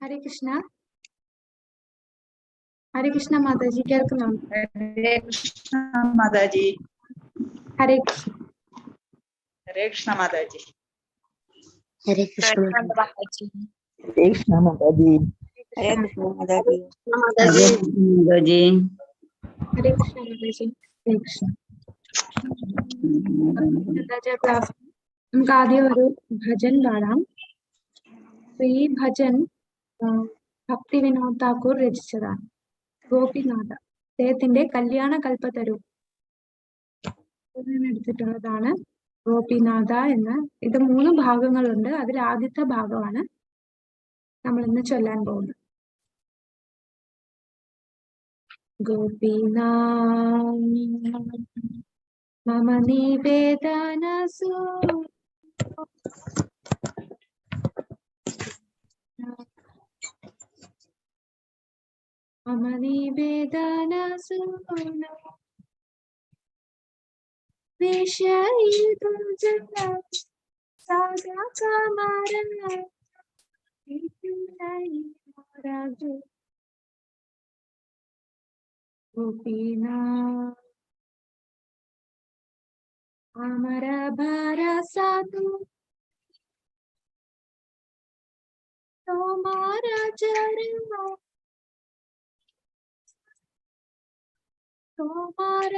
ഹരേ കൃഷ്ണ. ഹരേ കൃഷ്ണ മാതാജി, കേൾക്കുന്നുണ്ട്? ഹരേ കൃഷ്ണ മാതാജി. ഹരേ കൃഷ്ണ. ഹരേ കൃഷ്ണ മാതാജി. ഹരേ കൃഷ്ണ മാതാജി. ഹരേ കൃഷ്ണ മാതാജി. ഹരേ കൃഷ്ണ മാതാജി. ഹരേ കൃഷ്ണ മാതാജി. ഹരേ കൃഷ്ണ മാതാജി. ഹരേ കൃഷ്ണ. ക്ലാസ് നമുക്ക് ആദ്യം ഒരു ഭജൻ പാടാം. ഈ ഭജൻ ഭക്തി വിനോദ് താക്കൂർ രചിച്ചതാണ്. ഗോപിനാഥ അദ്ദേഹത്തിന്റെ കല്യാണ കൽപ്പതരു എടുത്തിട്ടുള്ളതാണ് ഗോപിനാഥ എന്ന്. ഇത് 3 ഭാഗങ്ങളുണ്ട്. അതിൽ ആദ്യത്തെ ഭാഗമാണ് നമ്മൾ ഇന്ന് ചൊല്ലാൻ പോകുന്നത്. ഗോപിനാഥ മമ നിവേദനസു മമ നിവേദനസു വിഷയി ദുർജന സദാ കമരന രാജു ഗോപിനാഥ അമര ഭര സാധു തോമാര ചരണ തോമാര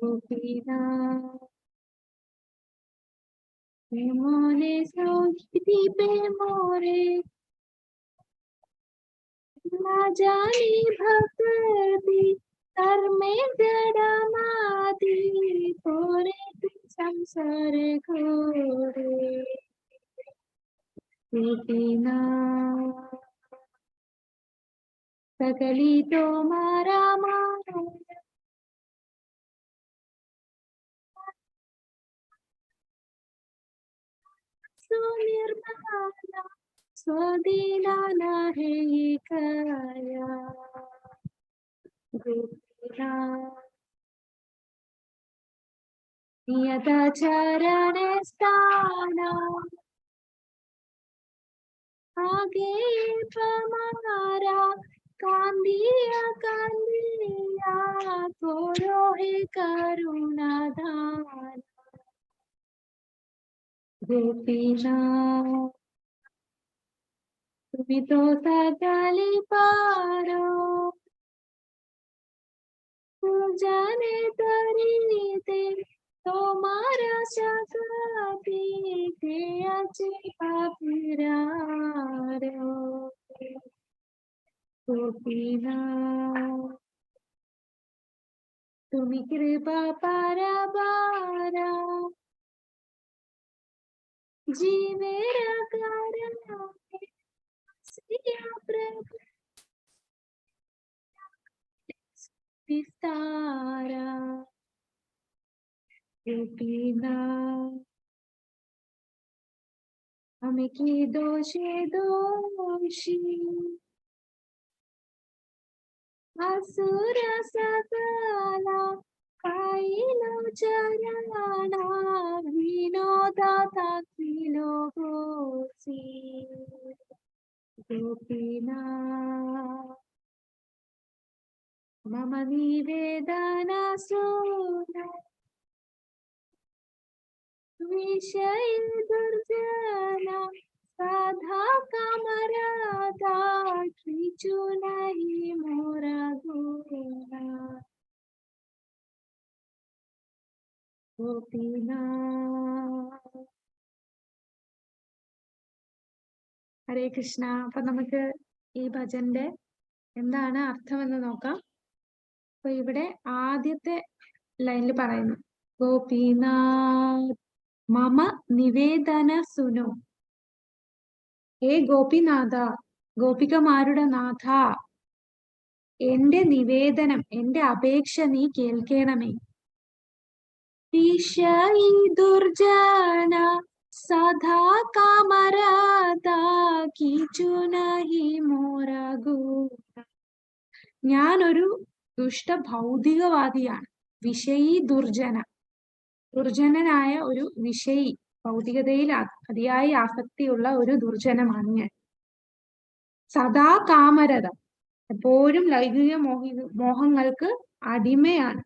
ഗോപിനാഥ മോനെ സൗഖി പേ മോരെ ना जानी भक्ति कर्मे जड़मादि थोरे संसार घोरे सकली तो मारा मारा सुनिर्मला स्वदीना है काया गोपीनाथ नियता चरणे स्थाना आगे पमारा कांदिया कांदिया थोड़ो है करुणा दान गोपीनाथ তুমি তো সকলি পারো জানে তরিতে তোমার শক্তি আছে পাপিরার গোপীনাথ তুমি কৃপা পারাবারা জীবের কারণ विस्तारा गोपीनाथ हमें की दोषे दोषी असुर सकला काइलो चरणा विनोदाता किलो होसी गोपीनाथ मम निवेदनसु विषय दुर्जना साधा कामराधा खींचू नहीं मोरा गुना गोपीनाथ. ഹരേ കൃഷ്ണ. അപ്പൊ നമുക്ക് ഈ ഭജന്റെ എന്താണ് അർത്ഥമെന്ന് നോക്കാം. അപ്പൊ ഇവിടെ ആദ്യത്തെ ലൈനിൽ പറയുന്നു ഗോപീനാഥ് മമ നിവേദന സുനു. ഹേ ഗോപിനാഥ, ഗോപികമാരുടെ നാഥ, എന്റെ നിവേദനം, എന്റെ അപേക്ഷ നീ കേൾക്കണമേ. വിഷയി ദുർജന സദാ കാമരാധാ കീച്ചു നഹി മോരാ ഗുണ. ഞാനൊരു ദുഷ്ട ഭൗതികവാദിയാണ്. വിഷയി ദുർജന, ദുർജനനായ ഒരു വിഷയി ഭൗതികതയിൽ അതിയായ ആസക്തിയുള്ള ഒരു ദുർജനമാണ് ഞാൻ. സദാ കാമരത, എപ്പോഴും ലൈംഗിക മോഹങ്ങൾക്ക് അടിമയാണ്.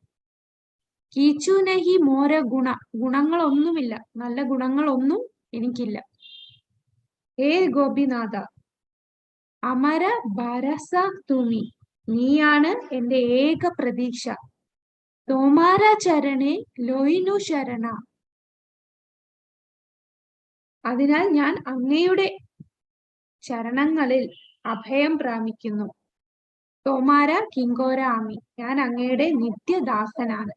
കീച്ചുനഹി മോര ഗുണങ്ങളൊന്നുമില്ല, നല്ല ഗുണങ്ങളൊന്നും എനിക്കില്ല. ഹേ ഗോപിനാഥ, അമര ഭരസ തുമി, നീയാണ് എന്റെ ഏക പ്രതീക്ഷ. തോമാര ചരണേ ലോയിനു ശരണ, അതിനാൽ ഞാൻ അങ്ങയുടെ ചരണങ്ങളിൽ അഭയം പ്രാപിക്കുന്നു. തോമാര കിങ്കോര ആമി, ഞാൻ അങ്ങയുടെ നിത്യദാസനാണ്.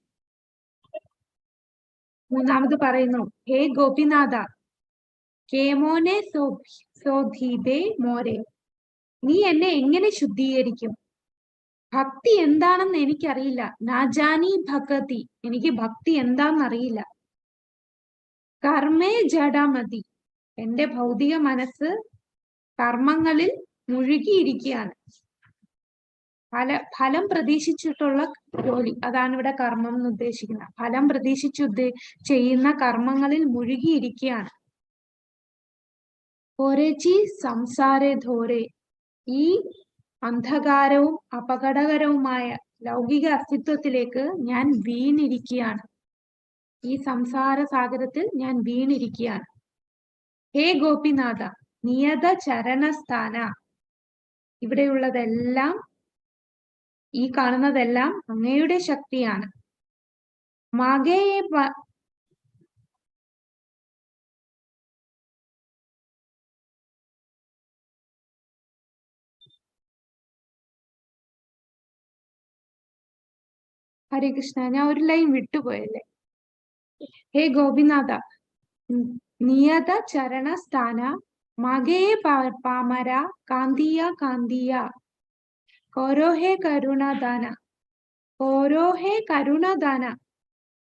മൂന്നാമത് പറയുന്നു, ഹേ ഗോപിനാഥ, കേമോനെ സോധീബേ മോരെ, നീ എന്നെ എങ്ങനെ ശുദ്ധീകരിക്കും? ഭക്തി എന്താണെന്ന് എനിക്കറിയില്ല. നാജാനി ഭഗതി, എനിക്ക് ഭക്തി എന്താണെന്നറിയില്ല. കർമ്മേ ജഡമതി, എന്റെ ഭൗതിക മനസ്സ് കർമ്മങ്ങളിൽ മുഴുകിയിരിക്കുകയാണ്. ഫലം പ്രതീക്ഷിച്ചിട്ടുള്ള ജോലി, അതാണ് ഇവിടെ കർമ്മം എന്ന് ഉദ്ദേശിക്കുന്നത്. ഫലം പ്രതീക്ഷിച്ചു ചെയ്യുന്ന കർമ്മങ്ങളിൽ മുഴുകിയിരിക്കുകയാണ്. ഓരേച്ചി സംസാരേ ധോരെ, ഈ അന്ധകാരവും അപകടകരവുമായ ലൗകിക അസ്തിത്വത്തിലേക്ക് ഞാൻ വീണിരിക്കുകയാണ്. ഈ സംസാര സാഗരത്തിൽ ഞാൻ വീണിരിക്കുകയാണ്. ഹേ ഗോപിനാഥ, നിയത ചരണസ്ഥാന, ഇവിടെയുള്ളതെല്ലാം, ഈ കാണുന്നതെല്ലാം അങ്ങയുടെ ശക്തിയാണ്. മകയെ ഹരേ കൃഷ്ണ, ഞാൻ ഒരു ലൈൻ വിട്ടുപോയല്ലേ. ഹേ ഗോപിനാഥ, നിയത ചരണസ്ഥാന മകേ പാമര കാന്തിയ കാന്തിയ, കോരോഹേ കരുണദാന, കോരോഹേ കരുണദാന,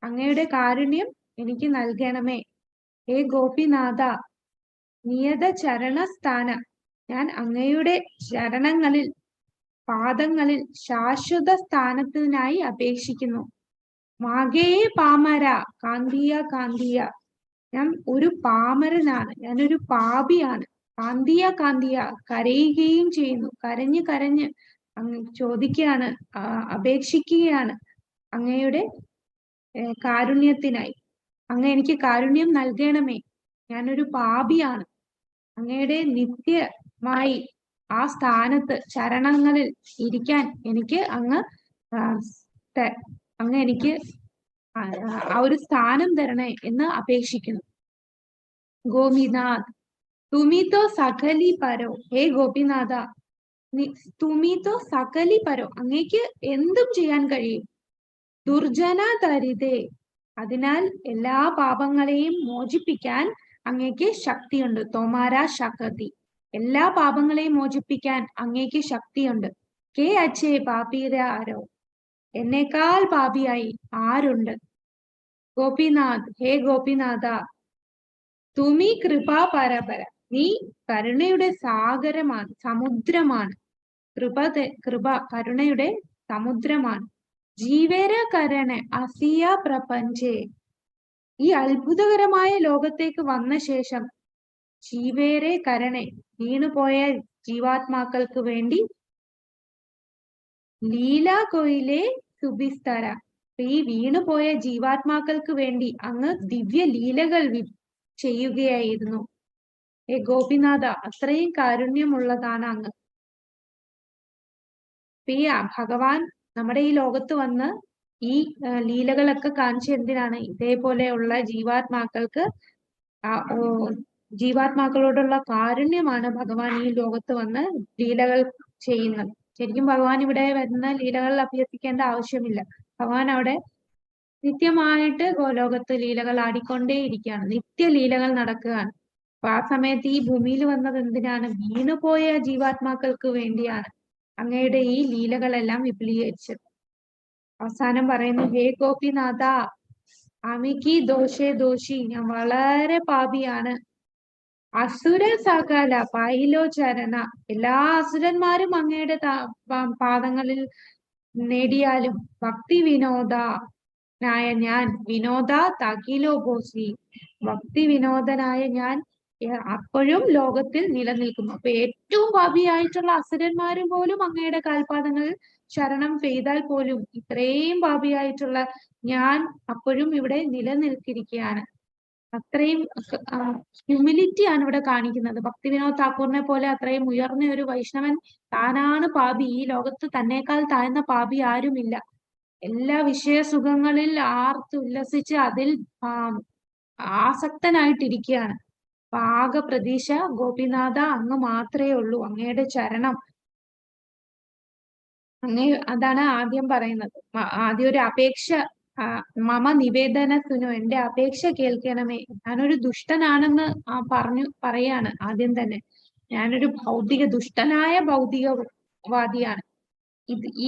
അങ്ങയുടെ കാരുണ്യം എനിക്ക് നൽകണമേ. ഹേ ഗോപിനാഥ, നിയത ചരണസ്ഥാന, ഞാൻ അങ്ങയുടെ ചരണങ്ങളിൽ, പാദങ്ങളിൽ ശാശ്വത സ്ഥാനത്തിനായി അപേക്ഷിക്കുന്നു. മാകേ പാമര കാന്തിയ കാന്തിയ, ഞാൻ ഒരു പാമരനാണ്, ഞാനൊരു പാപിയാണ്. കാന്തിയ കാന്തിയ, കരയുകയും ചെയ്യുന്നു. കരഞ്ഞ് കരഞ്ഞ് അങ്ങ് ചോദിക്കുകയാണ്, അപേക്ഷിക്കുകയാണ് അങ്ങയുടെ കാരുണ്യത്തിനായി. അങ്ങ് എനിക്ക് കാരുണ്യം നൽകണമേ, ഞാനൊരു പാപിയാണ്. അങ്ങയുടെ നിത്യമായി ആ സ്ഥാനത്ത് ചരണങ്ങളിൽ ഇരിക്കാൻ എനിക്ക് അങ്ങ് എനിക്ക് ആ ഒരു സ്ഥാനം തരണേ എന്ന് അപേക്ഷിക്കുന്നു. ഗോപിനാഥ്, തുമിതോ സകലി പരോ, ഹേ ഗോപിനാഥ, തുമിതോ സകലി പരോ, അങ്ങേക്ക് എന്തും ചെയ്യാൻ കഴിയും. ദുർജന തരിതേ, അതിനാൽ എല്ലാ പാപങ്ങളെയും മോചിപ്പിക്കാൻ അങ്ങേക്ക് ശക്തിയുണ്ട്. തോമാര ശക്തി, എല്ലാ പാപങ്ങളെയും മോചിപ്പിക്കാൻ അങ്ങേക്ക് ശക്തിയുണ്ട്. കെ അച്ഛേ പാപീര ആരോ, എന്നേക്കാൾ പാപിയായി ആരുണ്ട്? ഗോപിനാഥ്, ഹേ ഗോപിനാഥ, തുമി കൃപാ പരപര, നീ കരുണയുടെ സാഗരമാണ്, സമുദ്രമാണ്. കൃപ കരുണയുടെ സമുദ്രമാണ്. ജീവേര കരണ അസിയ പ്രപഞ്ചേ, ഈ അത്ഭുതകരമായ ലോകത്തേക്ക് വന്ന ശേഷം ജീവേരെ കരണെ, വീണുപോയ ജീവാത്മാക്കൾക്ക് വേണ്ടി ലീലാ കൊയിലെ സുബിസ്തര, ഈ വീണുപോയ ജീവാത്മാക്കൾക്ക് വേണ്ടി അങ്ങ് ദിവ്യ ലീലകൾ ചെയ്യുകയായിരുന്നു. ഹേ ഗോപിനാഥ, അത്രയും കാരുണ്യമുള്ളതാണ് അങ്ങ്. ഭഗവാൻ നമ്മുടെ ഈ ലോകത്ത് വന്ന് ഈ ലീലകളൊക്കെ കാണിച്ച എന്തിനാണ്? ഇതേപോലെയുള്ള ജീവാത്മാക്കളോടുള്ള കാരുണ്യമാണ് ഭഗവാൻ ഈ ലോകത്ത് വന്ന് ലീലകൾ ചെയ്യുന്നത്. ശരിക്കും ഭഗവാൻ ഇവിടെ വരുന്ന ലീലകൾ അഭ്യസിക്കേണ്ട ആവശ്യമില്ല. ഭഗവാൻ അവിടെ നിത്യമായിട്ട് ഗോലോകത്ത് ലീലകൾ ആടിക്കൊണ്ടേയിരിക്കുകയാണ്, നിത്യലീലകൾ നടക്കുകയാണ്. അപ്പൊ ആ സമയത്ത് ഈ ഭൂമിയിൽ വന്നത് എന്തിനാണ്? വീണുപോയ ജീവാത്മാക്കൾക്ക് വേണ്ടിയാണ് അങ്ങയുടെ ഈ ലീലകളെല്ലാം വിപുലീകരിച്ചത്. അവസാനം പറയുന്നു, ഹേ ഗോപിനാഥ, അമിക്ക് ദോഷേ ദോഷി, ഞാൻ വളരെ പാപിയാണ്. അസുര സകല പായിലോ ചരണ, എല്ലാ അസുരന്മാരും അങ്ങയുടെ പാദങ്ങളിൽ നേടിയാലും ഭക്തി വിനോദ ഞാൻ വിനോദ തകിലോ ഭോസി, ഭക്തി വിനോദനായ ഞാൻ അപ്പോഴും ലോകത്തിൽ നിലനിൽക്കുന്നു. അപ്പൊ ഏറ്റവും പാപിയായിട്ടുള്ള അസുരന്മാരും പോലും അങ്ങയുടെ കാൽപാദങ്ങളിൽ ശരണം പെയ്താൽ പോലും ഇത്രയും പാപിയായിട്ടുള്ള ഞാൻ അപ്പോഴും ഇവിടെ നിലനിൽക്കിരിക്കുകയാണ്. അത്രയും ഹ്യൂമിലിറ്റി ആണ് ഇവിടെ കാണിക്കുന്നത്. ഭക്തി വിനോദ് താക്കൂറിനെ പോലെ അത്രയും ഉയർന്ന ഒരു വൈഷ്ണവൻ താനാണ് പാപി, ഈ ലോകത്ത് തന്നേക്കാൾ താഴ്ന്ന പാപി ആരുമില്ല. എല്ലാ വിഷയസുഖങ്ങളിൽ ഉല്ലസിച്ച് അതിൽ ആസക്തനായിട്ടിരിക്കുകയാണ്. ആകെ പ്രതീക്ഷ ഗോപിനാഥ അങ്ങ് മാത്രമേ ഉള്ളൂ, അങ്ങയുടെ ചരണം. അതാണ് ആദ്യം പറയുന്നത്. ആദ്യം ഒരു അപേക്ഷ, മമ നിവേദനത്തിനു, എന്റെ അപേക്ഷ കേൾക്കണമേ. ഞാനൊരു ദുഷ്ടനാണെന്ന് പറയാണ് ആദ്യം തന്നെ. ഞാനൊരു ദുഷ്ടനായ ഭൗതികവാദിയാണ്.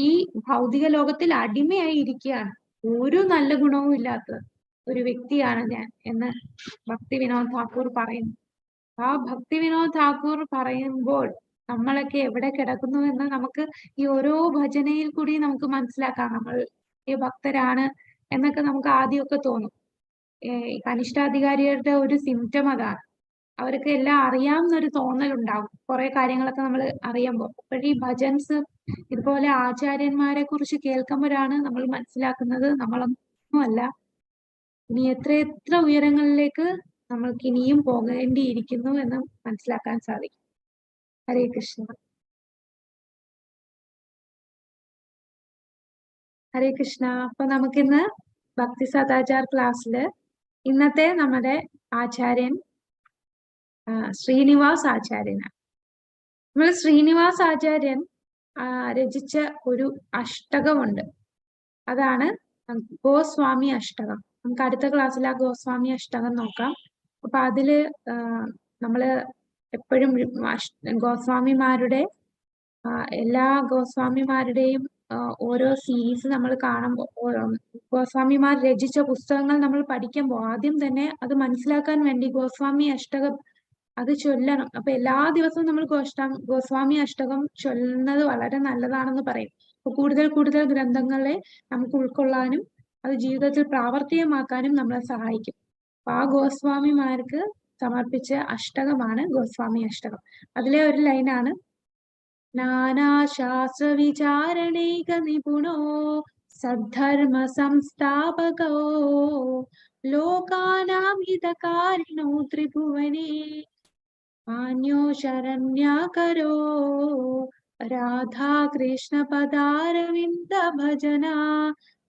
ഈ ഭൗതിക ലോകത്തിൽ അടിമയായി ഇരിക്കുകയാണ്. ഒരു നല്ല ഗുണവും ഇല്ലാത്ത ഒരു വ്യക്തിയാണ് ഞാൻ എന്ന് ഭക്തി വിനോദ് താക്കൂർ പറയുന്നു. ആ ഭക്തി വിനോദ് താക്കൂർ പറയുമ്പോൾ നമ്മളൊക്കെ എവിടെ കിടക്കുന്നു എന്ന് നമുക്ക് ഈ ഓരോ ഭജനയിൽ കൂടി നമുക്ക് മനസ്സിലാക്കാം. നമ്മൾ ഈ ഭക്തരാണ് എന്നൊക്കെ നമുക്ക് ആദ്യമൊക്കെ തോന്നും. കനിഷ്ഠാധികാരികളുടെ ഒരു സിംറ്റം അതാണ്. അവർക്ക് എല്ലാം അറിയാവുന്നൊരു തോന്നലുണ്ടാവും കുറെ കാര്യങ്ങളൊക്കെ നമ്മൾ അറിയുമ്പോൾ. അപ്പോഴീ ഭജൻസ് ഇതുപോലെ ആചാര്യന്മാരെ കുറിച്ച് കേൾക്കുമ്പോഴാണ് നമ്മൾ മനസ്സിലാക്കുന്നത് നമ്മളൊന്നുമല്ല, ഇനി എത്ര ഉയരങ്ങളിലേക്ക് നമ്മൾക്ക് ഇനിയും പോകേണ്ടിയിരിക്കുന്നു എന്ന് മനസ്സിലാക്കാൻ സാധിക്കും. ഹരേ കൃഷ്ണ. ഹരേ കൃഷ്ണ. അപ്പൊ നമുക്കിന്ന് ഭക്തി സദാചാർ ക്ലാസ്സില് ഇന്നത്തെ നമ്മുടെ ആചാര്യൻ ശ്രീനിവാസ് ആചാര്യനാണ്. നമ്മൾ ശ്രീനിവാസ് ആചാര്യൻ രചിച്ച ഒരു അഷ്ടകമുണ്ട്. അതാണ് ഗോസ്വാമി അഷ്ടകം. നമുക്ക് അടുത്ത ക്ലാസ്സിൽ ആ ഗോസ്വാമി അഷ്ടകം നോക്കാം. അപ്പൊ അതില് നമ്മള് എപ്പോഴും ഗോസ്വാമിമാരുടെ എല്ലാ ഗോസ്വാമിമാരുടെയും ഓരോ സീരീസ് നമ്മൾ കാണുമ്പോൾ, ഗോസ്വാമിമാർ രചിച്ച പുസ്തകങ്ങൾ നമ്മൾ പഠിക്കുമ്പോൾ ആദ്യം തന്നെ അത് മനസ്സിലാക്കാൻ വേണ്ടി ഗോസ്വാമി അഷ്ടകം അത് ചൊല്ലണം. അപ്പൊ എല്ലാ ദിവസവും നമ്മൾ ഗോസ്വാമി അഷ്ടകം ചൊല്ലുന്നത് വളരെ നല്ലതാണെന്ന് പറയും. അപ്പൊ കൂടുതൽ ഗ്രന്ഥങ്ങളെ നമുക്ക് ഉൾക്കൊള്ളാനും അത് ജീവിതത്തിൽ പ്രാവർത്തികമാക്കാനും നമ്മളെ സഹായിക്കും. അപ്പൊ ആ ഗോസ്വാമിമാർക്ക് സമർപ്പിച്ച അഷ്ടകമാണ് ഗോസ്വാമി അഷ്ടകം. അതിലെ ഒരു ലൈനാണ്: നാനാശാസ്ത്ര വിചാരണൈക നിപുണോ സദ്ധർമ്മ സംസ്ഥാപകോ ലോകാനാം ഹിതകാരിണോ ത്രിഭുവനേ ആന്യോ ശരണ്യാകരോ രാധാ കൃഷ്ണ പദാരവിന്ദ ഭജന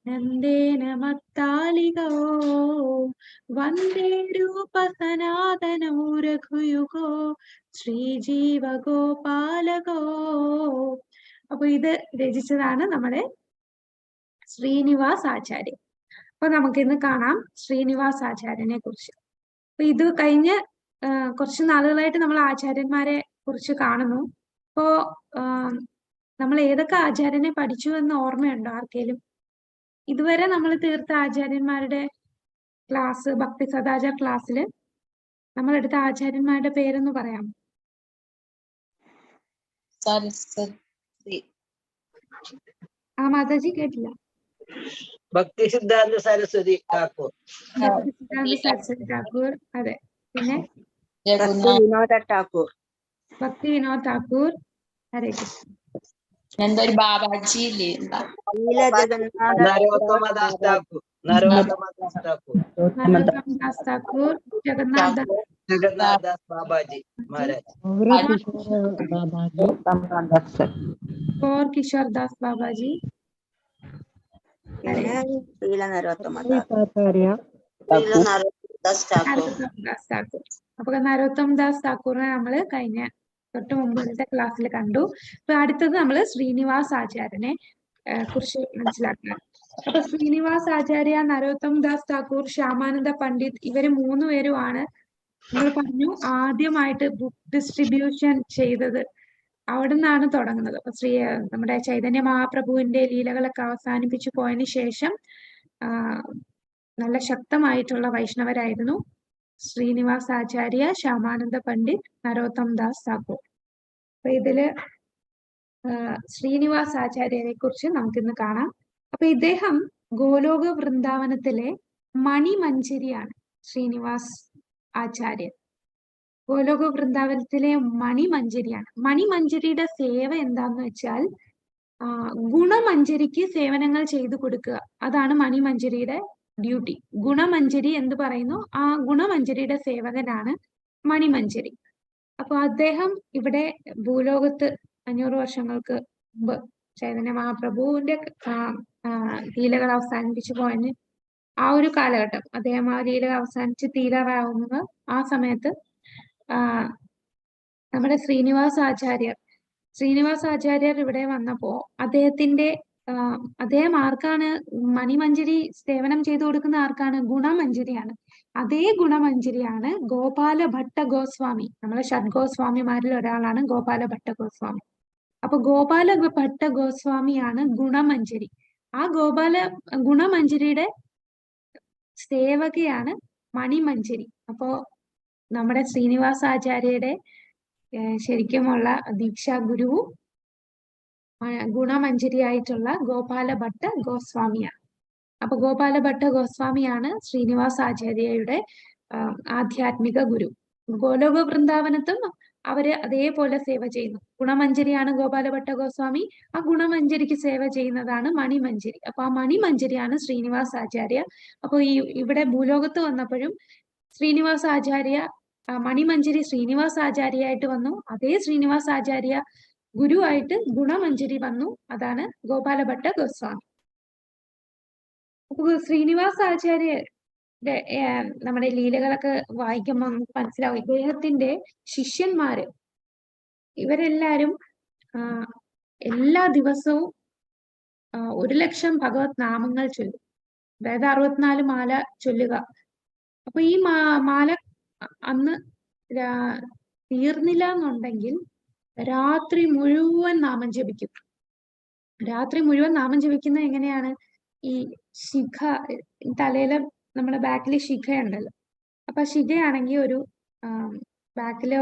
നന്ദേന മത്താലികോ വന്ദേ രൂപ സനാതനോ രഘുയുഗോ ശ്രീജീവ ഗോപാലകോ. അപ്പൊ ഇത് രചിച്ചതാണ് നമ്മുടെ ശ്രീനിവാസ് ആചാര്യൻ. അപ്പൊ നമുക്കിന്ന് കാണാം ശ്രീനിവാസ് ആചാര്യനെ കുറിച്ച്. അപ്പൊ ഇത് കഴിഞ്ഞ കുറച്ച് നാളുകളായിട്ട് നമ്മൾ ആചാര്യന്മാരെ കുറിച്ച് കാണുന്നു. അപ്പോ നമ്മൾ ഏതൊക്കെ ആചാര്യനെ പഠിച്ചു എന്ന് ഓർമ്മയുണ്ടോ ആർക്കേലും? ഇതുവരെ നമ്മൾ തീർത്ത ആചാര്യന്മാരുടെ ക്ലാസ്, ഭക്തി സദാചാർ ക്ലാസ്സിൽ നമ്മൾ എടുത്ത ആചാര്യന്മാരുടെ പേരൊന്ന് പറയാം. മാതാജി കേട്ടില്ല. ഭക്തി സിദ്ധാന്ത സരസ്വതി ഠാക്കൂർ. ഭക്തി സിദ്ധാന്ത സരസ്വതി ഠാക്കൂർ, അതെ. പിന്നെ വിനോദ ഠാക്കൂർ. ഭക്തി വിനോദ് താക്കൂർ. ഹരേ കൃഷ്ണ. ബാബാജി നരോത്തമദാസ് ഠാക്കൂർ. നരോത്തമദാസ് താക്കൂർ. ജഗന്നാഥ് ദാസ് ബാബാജി മഹാരാജ്. കിഷോർ ദാസ് ബാബാജി. അപ്പൊ നരോത്തം ദാസ് താക്കൂറിനെ നമ്മള് കഴിഞ്ഞ തൊട്ട് മുമ്പത്തെ ക്ലാസ്സിൽ കണ്ടു. അപ്പൊ അടുത്തത് നമ്മൾ ശ്രീനിവാസ് ആചാര്യനെ കുറിച്ച് മനസ്സിലാക്കണം. അപ്പൊ ശ്രീനിവാസ് ആചാര്യ, നരോത്തം ദാസ് താക്കൂർ, ശ്യാമാനന്ദ പണ്ഡിറ്റ്, ഇവര് മൂന്നുപേരുമാണ് നമ്മൾ പറഞ്ഞു ആദ്യമായിട്ട് ബുക്ക് ഡിസ്ട്രിബ്യൂഷൻ ചെയ്തത്. അവിടെ നിന്നാണ് തുടങ്ങുന്നത്. അപ്പൊ നമ്മുടെ ചൈതന്യ മഹാപ്രഭുവിന്റെ ലീലകളൊക്കെ അവസാനിപ്പിച്ചു പോയതിനു ശേഷം നല്ല ശക്തമായിട്ടുള്ള വൈഷ്ണവരായിരുന്നു ശ്രീനിവാസ് ആചാര്യ, ശ്യാമാനന്ദ പണ്ഡിറ്റ്, നരോത്തം ദാസ് താക്കൂർ. അപ്പൊ ഇതില് ശ്രീനിവാസ് ആചാര്യരെ കുറിച്ച് നമുക്കിന്ന് കാണാം. അപ്പൊ ഇദ്ദേഹം ഗോലോക വൃന്ദാവനത്തിലെ മണിമഞ്ചരിയാണ് ശ്രീനിവാസ് ആചാര്യർ. ഗോലോക വൃന്ദാവനത്തിലെ മണിമഞ്ചരിയാണ്. മണിമഞ്ചരിയുടെ സേവ എന്താന്ന് വെച്ചാൽ ഗുണമഞ്ജരിക്ക് സേവനങ്ങൾ ചെയ്തു കൊടുക്കുക. അതാണ് മണിമഞ്ചരിയുടെ ഡ്യൂട്ടി. ഗുണമഞ്ജരി എന്ന് പറയുന്നു. ആ ഗുണമഞ്ജരിയുടെ സേവകനാണ് മണിമഞ്ചരി. അപ്പൊ അദ്ദേഹം ഇവിടെ ഭൂലോകത്ത് 500 വർഷങ്ങൾക്ക് മുമ്പ് ചൈതന്യ മഹാപ്രഭുവിന്റെ ലീലകൾ അവസാനിപ്പിച്ചു പോയതിന് ആ ഒരു കാലഘട്ടം, അദ്ദേഹം ആ ലീല അവസാനിച്ച് തീരാറാവുന്നത് ആ സമയത്ത് നമ്മുടെ ശ്രീനിവാസ ആചാര്യർ ഇവിടെ വന്നപ്പോ അദ്ദേഹം ആർക്കാണ് മണിമഞ്ചരി സേവനം ചെയ്തു കൊടുക്കുന്ന? ആർക്കാണ്? ഗുണമഞ്ജരിയാണ്. അതേ ഗുണമഞ്ജരിയാണ് ഗോപാല ഭട്ട ഗോസ്വാമി. നമ്മളെ ഷഡ്ഗോസ്വാമിമാരിൽ ഒരാളാണ് ഗോപാല ഭട്ട ഗോസ്വാമി. അപ്പൊ ഗോപാല ഭട്ട ഗോസ്വാമിയാണ് ഗുണമഞ്ജരി. ആ ഗുണമഞ്ജരിയുടെ സേവകയാണ് മണിമഞ്ചരി. അപ്പോ നമ്മുടെ ശ്രീനിവാസ ആചാര്യയുടെ ശരിക്കുമുള്ള ദീക്ഷാ ഗുരുവും ഗുണമഞ്ജരി ആയിട്ടുള്ള ഗോപാല ഭട്ട ഗോസ്വാമിയാണ്. അപ്പൊ ഗോപാല ഭട്ട ഗോസ്വാമിയാണ് ശ്രീനിവാസ ആചാര്യയുടെ ആധ്യാത്മിക ഗുരു. ഗോലോക വൃന്ദാവനത്തും അവര് അതേപോലെ സേവ ചെയ്യുന്നു. ഗുണമഞ്ജരിയാണ് ഗോപാല ഭട്ട ഗോസ്വാമി. ആ ഗുണമഞ്ജരിക്ക് സേവ ചെയ്യുന്നതാണ് മണിമഞ്ചരി. അപ്പൊ ആ മണിമഞ്ചരിയാണ് ശ്രീനിവാസ ആചാര്യ. അപ്പൊ ഇവിടെ ഭൂലോകത്ത് വന്നപ്പോഴും ശ്രീനിവാസ ആചാര്യ മണിമഞ്ചരി ശ്രീനിവാസ ആചാര്യയായിട്ട് വന്നു. അതേ ശ്രീനിവാസ ആചാര്യ ഗുരുവായിട്ട് ഗുണമഞ്ജരി വന്നു. അതാണ് ഗോപാല ഭട്ട ഗോസ്വാമി. അപ്പൊ ശ്രീനിവാസ ആചാര്യ നമ്മുടെ ലീലകളൊക്കെ വായിക്കുമ്പോൾ നമുക്ക് മനസ്സിലാവും ഇദ്ദേഹത്തിന്റെ ശിഷ്യന്മാര് ഇവരെല്ലാരും എല്ലാ ദിവസവും 1,00,000 ഭഗവത് നാമങ്ങൾ ചൊല്ലും. അതായത് 64 മാല ചൊല്ലുക. അപ്പൊ ഈ മാല അന്ന് തീർന്നില്ല എന്നുണ്ടെങ്കിൽ രാത്രി മുഴുവൻ നാമം ജപിക്കും. രാത്രി മുഴുവൻ നാമം ജപിക്കുന്നത് എങ്ങനെയാണ്? ഈ ശിഖ തലയിലെ നമ്മുടെ ബാക്കില് ശിഖയുണ്ടല്ലോ. അപ്പൊ ശിഖയാണെങ്കിൽ ഒരു ബാക്കിലെ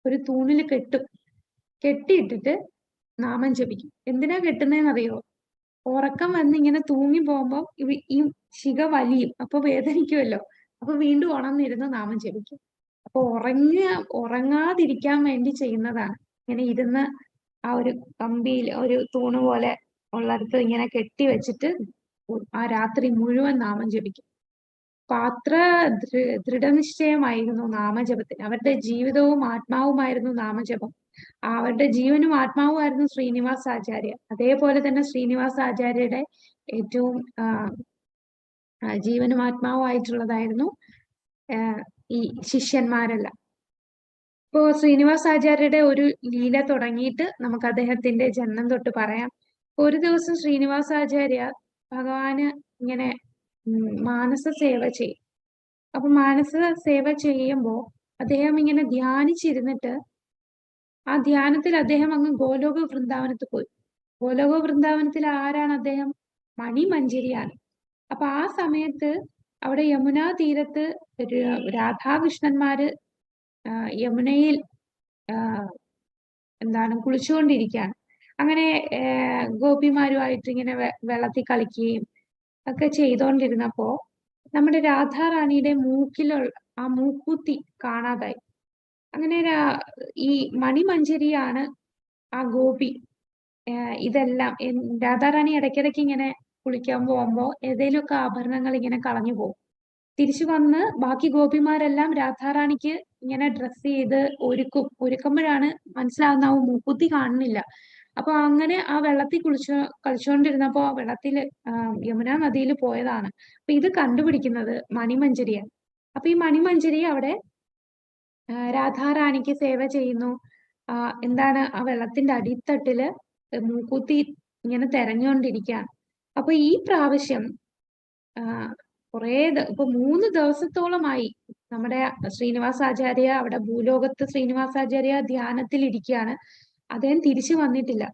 ഒരു തൂണിൽ കെട്ടിയിട്ടിട്ട് നാമം ജപിക്കും. എന്തിനാ കെട്ടുന്നതെന്ന് അറിയോ? ഉറക്കം വന്ന് ഇങ്ങനെ തൂങ്ങി പോകുമ്പോൾ ഈ ശിഖ വലിയും. അപ്പൊ വേദനിക്കുമല്ലോ. അപ്പൊ വീണ്ടും ഉണർന്നിരുന്ന് നാമം ജപിക്കും. അപ്പൊ ഉറങ്ങാതിരിക്കാൻ വേണ്ടി ചെയ്യുന്നതാണ്. ഇങ്ങനെ ഇരുന്ന് ആ ഒരു കമ്പിയിൽ ഒരു തൂണ് പോലെ ഉള്ളിടത്ത് ഇങ്ങനെ കെട്ടി വെച്ചിട്ട് ആ രാത്രി മുഴുവൻ നാമം ജപിക്കും. അപ്പൊ അത്ര ദൃഢനിശ്ചയമായിരുന്നു നാമജപത്തിന്. അവരുടെ ജീവിതവും ആത്മാവുമായിരുന്നു നാമജപം. അവരുടെ ജീവനും ആത്മാവുമായിരുന്നു ശ്രീനിവാസ ആചാര്യ. അതേപോലെ തന്നെ ശ്രീനിവാസ ആചാര്യയുടെ ഏറ്റവും ജീവനും ആത്മാവുമായിട്ടുള്ളതായിരുന്നു ഈ ശിഷ്യന്മാരെല്ലാം. ഇപ്പോ ശ്രീനിവാസ ആചാര്യയുടെ ഒരു ലീല തുടങ്ങിയിട്ട് നമുക്ക് അദ്ദേഹത്തിന്റെ ജന്മം തൊട്ട് പറയാം. ഒരു ദിവസം ശ്രീനിവാസ ആചാര്യ ഭഗവാന് ഇങ്ങനെ മാനസ സേവ ചെയ്യും. അപ്പൊ മാനസ സേവ ചെയ്യുമ്പോ അദ്ദേഹം ഇങ്ങനെ ധ്യാനിച്ചിരുന്നിട്ട് ആ ധ്യാനത്തിൽ അദ്ദേഹം അങ്ങ് ഗോലോക വൃന്ദാവനത്തിൽ പോയി. ഗോലോക വൃന്ദാവനത്തിൽ ആരാണ് അദ്ദേഹം? മണിമഞ്ചരിയാണ്. അപ്പൊ ആ സമയത്ത് അവിടെ യമുനാ തീരത്ത് രാധാകൃഷ്ണന്മാര് യമുനയിൽ കുളിച്ചുകൊണ്ടിരിക്കുകയാണ്. അങ്ങനെ ഗോപിമാരുമായിട്ട് ഇങ്ങനെ വെള്ളത്തിൽ കളിക്കുകയും ഒക്കെ ചെയ്തുകൊണ്ടിരുന്നപ്പോ നമ്മുടെ രാധാറാണിയുടെ മൂക്കിലുള്ള ആ മൂക്കുത്തി കാണാതായി. അങ്ങനെ ഈ മണിമഞ്ചരിയാണ് ആ ഗോപി ഇതെല്ലാം. രാധാറാണി ഇടയ്ക്കിടയ്ക്ക് ഇങ്ങനെ കുളിക്കാൻ പോകുമ്പോ ഏതേലുമൊക്കെ ആഭരണങ്ങൾ ഇങ്ങനെ കളഞ്ഞു പോകും. തിരിച്ചു വന്ന് ബാക്കി ഗോപിമാരെല്ലാം രാധാറാണിക്ക് ഇങ്ങനെ ഡ്രസ് ചെയ്ത് ഒരുക്കുമ്പോഴാണ് മനസ്സിലാവുന്ന മൂക്കുത്തി കാണുന്നില്ല. അപ്പൊ അങ്ങനെ ആ വെള്ളത്തിൽ കളിച്ചുകൊണ്ടിരുന്നപ്പോ ആ വെള്ളത്തില് യമുനാ നദിയിൽ പോയതാണ്. അപ്പൊ ഇത് കണ്ടുപിടിക്കുന്നത് മണിമഞ്ചരിയാണ്. അപ്പൊ ഈ മണിമഞ്ചരി അവിടെ രാധാറാണിക്ക് സേവ ചെയ്യുന്നു. ആ വെള്ളത്തിന്റെ അടിത്തട്ടില് മൂക്കുത്തി ഇങ്ങനെ തെരഞ്ഞുകൊണ്ടിരിക്കുകയാണ്. അപ്പൊ ഈ പ്രാവശ്യം ഇപ്പൊ 3 ദിവസത്തോളമായി നമ്മുടെ ശ്രീനിവാസാചാര്യ അവിടെ ഭൂലോകത്ത് ശ്രീനിവാസാചാര്യ ധ്യാനത്തിൽ ഇരിക്കുകയാണ്. അദ്ദേഹം തിരിച്ചു വന്നിട്ടില്ല.